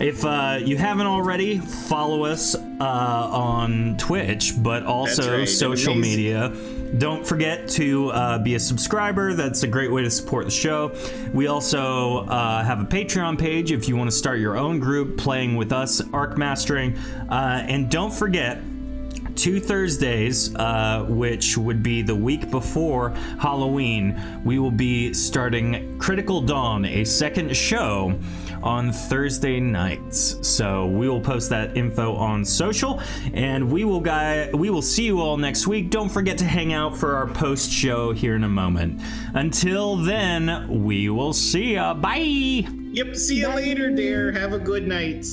If you haven't already, follow us on Twitch, but also social media. Don't forget to be a subscriber. That's a great way to support the show. We also have a Patreon page if you want to start your own group playing with us, Arc Mastering. And don't forget 2 Thursdays, which would be the week before Halloween, we will be starting Critical Dawn, a second show on Thursday nights. So we will post that info on social, and we will see you all next week. Don't forget to hang out for our post show here in a moment. Until then, we will see ya. Bye. Yep, see you later, dear. Have a good night.